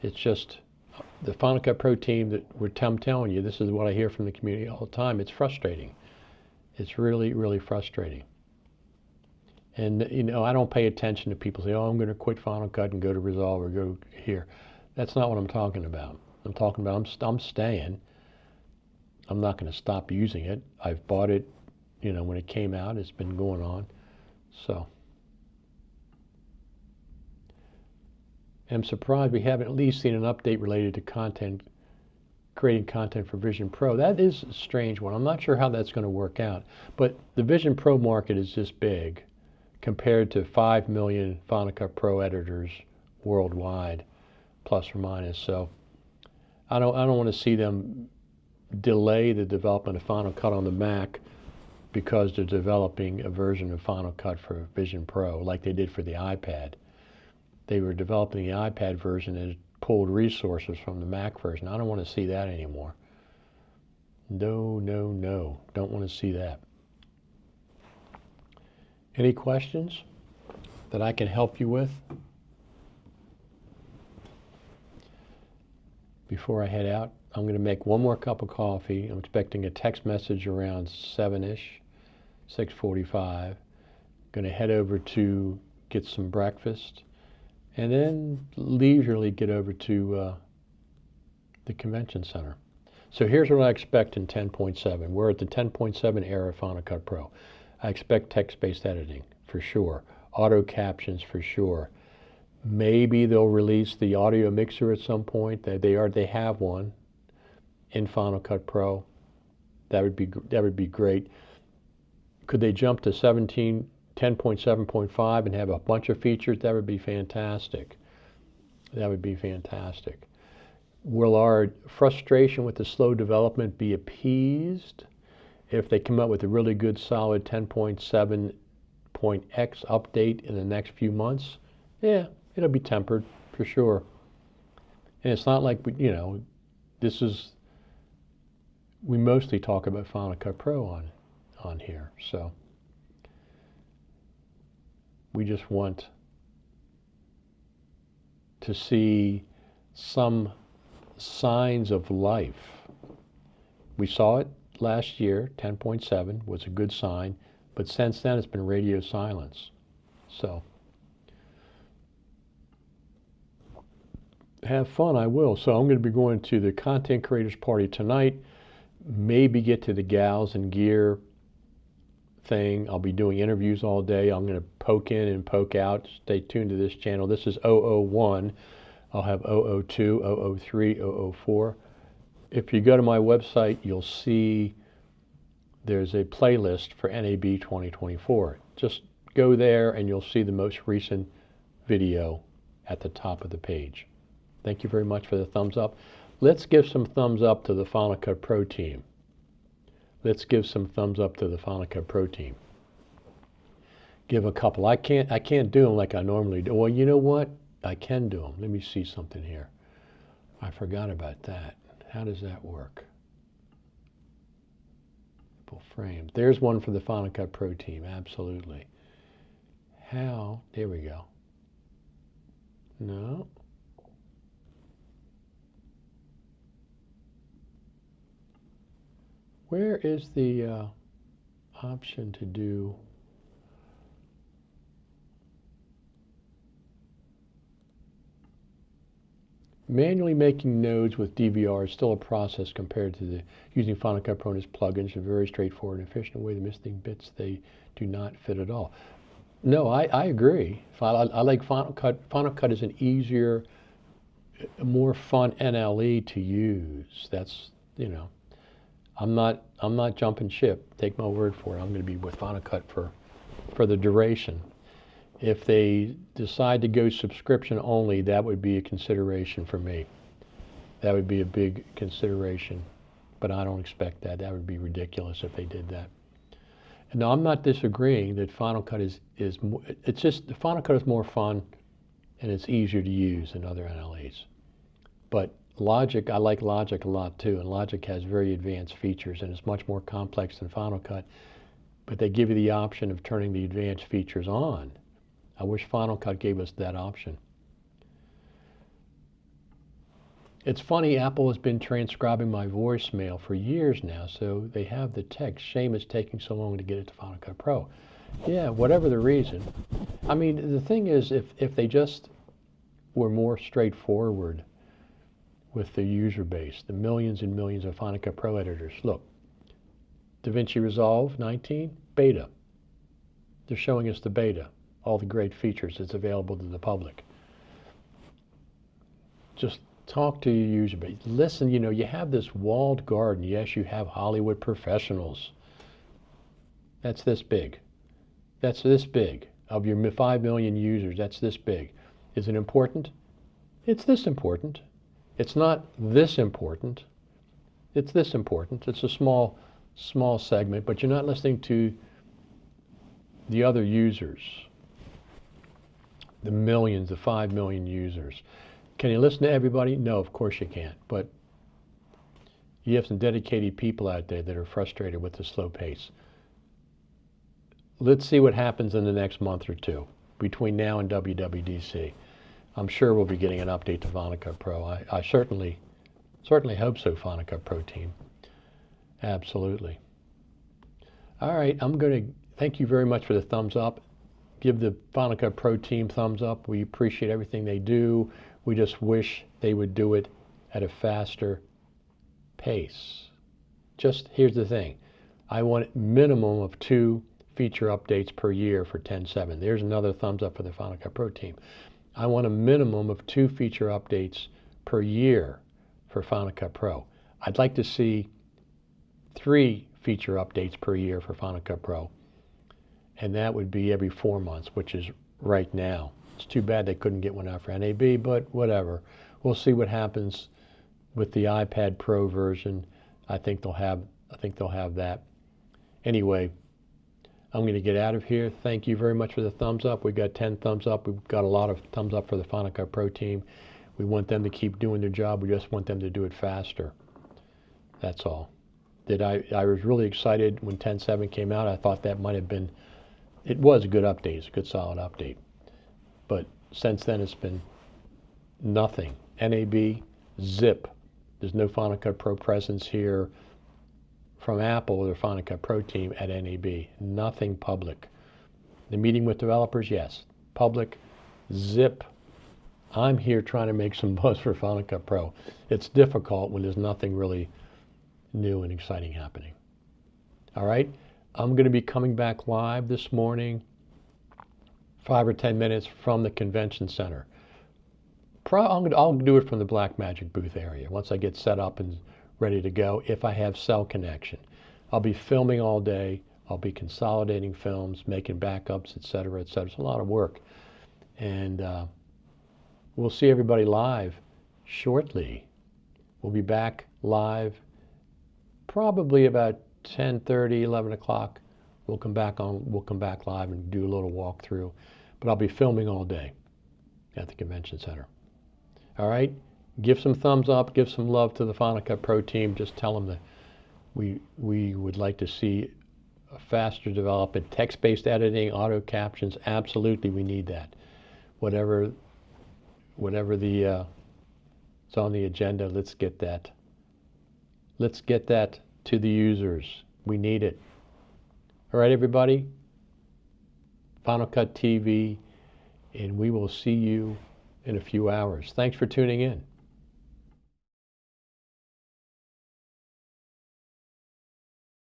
It's just the Final Cut Pro team that I'm telling you, this is what I hear from the community all the time. It's frustrating. It's really, really frustrating. And, you know, I don't pay attention to people say, oh, I'm going to quit Final Cut and go to Resolve or go here. That's not what I'm talking about. I'm talking about I'm staying. I'm not going to stop using it. I've bought it, you know, when it came out. It's been going on. So I'm surprised we haven't at least seen an update related to content, creating content for Vision Pro. That is a strange one. I'm not sure how that's going to work out. But the Vision Pro market is this big compared to 5 million Final Cut Pro editors worldwide, plus or minus. So I don't want to see them delay the development of Final Cut on the Mac because they're developing a version of Final Cut for Vision Pro like they did for the iPad. They were developing the iPad version and pulled resources from the Mac version. I don't want to see that anymore. No, no, no. Don't want to see that. Any questions that I can help you with before I head out? I'm going to make one more cup of coffee. I'm expecting a text message around 7-ish, 6:45. Going to head over to get some breakfast and then leisurely get over to the convention center. So here's what I expect in 10.7. We're at the 10.7 era of Final Cut Pro. I expect text-based editing for sure, auto captions for sure. Maybe they'll release the audio mixer at some point. They have one in Final Cut Pro. That would be great. Could they jump to 10.7.5 and have a bunch of features? That would be fantastic. That would be fantastic. Will our frustration with the slow development be appeased if they come up with a really good solid 10.7.x update in the next few months? Yeah, it'll be tempered for sure. And it's not like, you know, we mostly talk about Final Cut Pro on here. So we just want to see some signs of life. We saw it last year, 10.7 was a good sign, but since then it's been radio silence. So have fun, I will. So I'm going to be going to the Content Creators Party tonight, maybe get to the Gals and Gear thing. I'll be doing interviews all day. I'm going to poke in and poke out. Stay tuned to this channel. This is 001. I'll have 002, 003, 004. If you go to my website, you'll see there's a playlist for NAB 2024. Just go there and you'll see the most recent video at the top of the page. Thank you very much for the thumbs up. Let's give some thumbs up to the Final Cut Pro team. Let's give some thumbs up to the Final Cut Pro team. Give a couple. I can't do them like I normally do. Well, you know what? I can do them. Let me see something here. I forgot about that. How does that work? Full frame. There's one for the Final Cut Pro team. Absolutely. How? There we go. No. Where is the option to do? Manually making nodes with DVR is still a process compared to the using Final Cut Pro and its plugins. A very straightforward and efficient way. The missing bits, they do not fit at all. No, I agree. I like Final Cut. Final Cut is an easier, more fun NLE to use. That's, you know, I'm not jumping ship. Take my word for it. I'm going to be with Final Cut for the duration. If they decide to go subscription only, that would be a consideration for me. That would be a big consideration, but I don't expect that. That would be ridiculous if they did that. And now I'm not disagreeing that Final Cut is more, it's just the Final Cut is more fun and it's easier to use than other NLEs. But Logic, I like Logic a lot too, and Logic has very advanced features and it's much more complex than Final Cut, but they give you the option of turning the advanced features on. I wish Final Cut gave us that option. It's funny, Apple has been transcribing my voicemail for years now, so they have the text. Shame it's taking so long to get it to Final Cut Pro. Yeah, whatever the reason. I mean, the thing is, if they just were more straightforward with the user base, the millions and millions of Final Cut Pro editors. Look, DaVinci Resolve 19, beta. They're showing us the beta. All the great features that's available to the public. Just talk to your user base. Listen, you know, you have this walled garden. Yes, you have Hollywood professionals. That's this big. That's this big. Of your 5 million users, that's this big. Is it important? It's this important. It's not this important. It's this important. It's a small segment, but you're not listening to the other users. The millions, the 5 million users. Can you listen to everybody? No, of course you can't. But you have some dedicated people out there that are frustrated with the slow pace. Let's see what happens in the next month or two between now and WWDC. I'm sure we'll be getting an update to Final Cut Pro. I certainly hope so, Final Cut Pro team. Absolutely. All right, I'm going to thank you very much for the thumbs up. Give the Final Cut Pro team thumbs up. We appreciate everything they do. We just wish they would do it at a faster pace. Just here's the thing. I want a minimum of 2 feature updates per year for 10.7. There's another thumbs up for the Final Cut Pro team. I want a minimum of 2 feature updates per year for Final Cut Pro. I'd like to see 3 feature updates per year for Final Cut Pro. And that would be every 4 months, which is right now. It's too bad they couldn't get one out for NAB, but whatever. We'll see what happens with the iPad Pro version. I think they'll have that. Anyway, I'm going to get out of here. Thank you very much for the thumbs up. We got 10 thumbs up. We've got a lot of thumbs up for the Final Cut Pro team. We want them to keep doing their job. We just want them to do it faster. That's all. I was really excited when 10.7 came out. I thought that might have been, it was a good update. It's a good solid update. But since then it's been Nothing. NAB, zip. There's no Final Cut Pro presence here from Apple or the Final Cut Pro team at NAB. Nothing public. The meeting with developers, yes. Public, zip. I'm here trying to make some buzz for Final Cut Pro. It's difficult when there's nothing really new and exciting happening. All right, I'm going to be coming back live this morning, 5 or 10 minutes from the convention center. I'll do it from the Blackmagic booth area once I get set up and ready to go if I have cell connection. I'll be filming all day. I'll be consolidating films, making backups, et cetera, et cetera. It's a lot of work. And we'll see everybody live shortly. We'll be back live probably about 10:30, 11 o'clock. We'll come back live and do a little walkthrough. But I'll be filming all day at the convention center. All right? Give some thumbs up, give some love to the Final Cut Pro team. Just tell them that we would like to see a faster development. Text-based editing, auto captions, absolutely we need that. Whatever the it's on the agenda, let's get that. Let's get that to the users. We need it. All right, everybody? Final Cut TV, and we will see you in a few hours. Thanks for tuning in.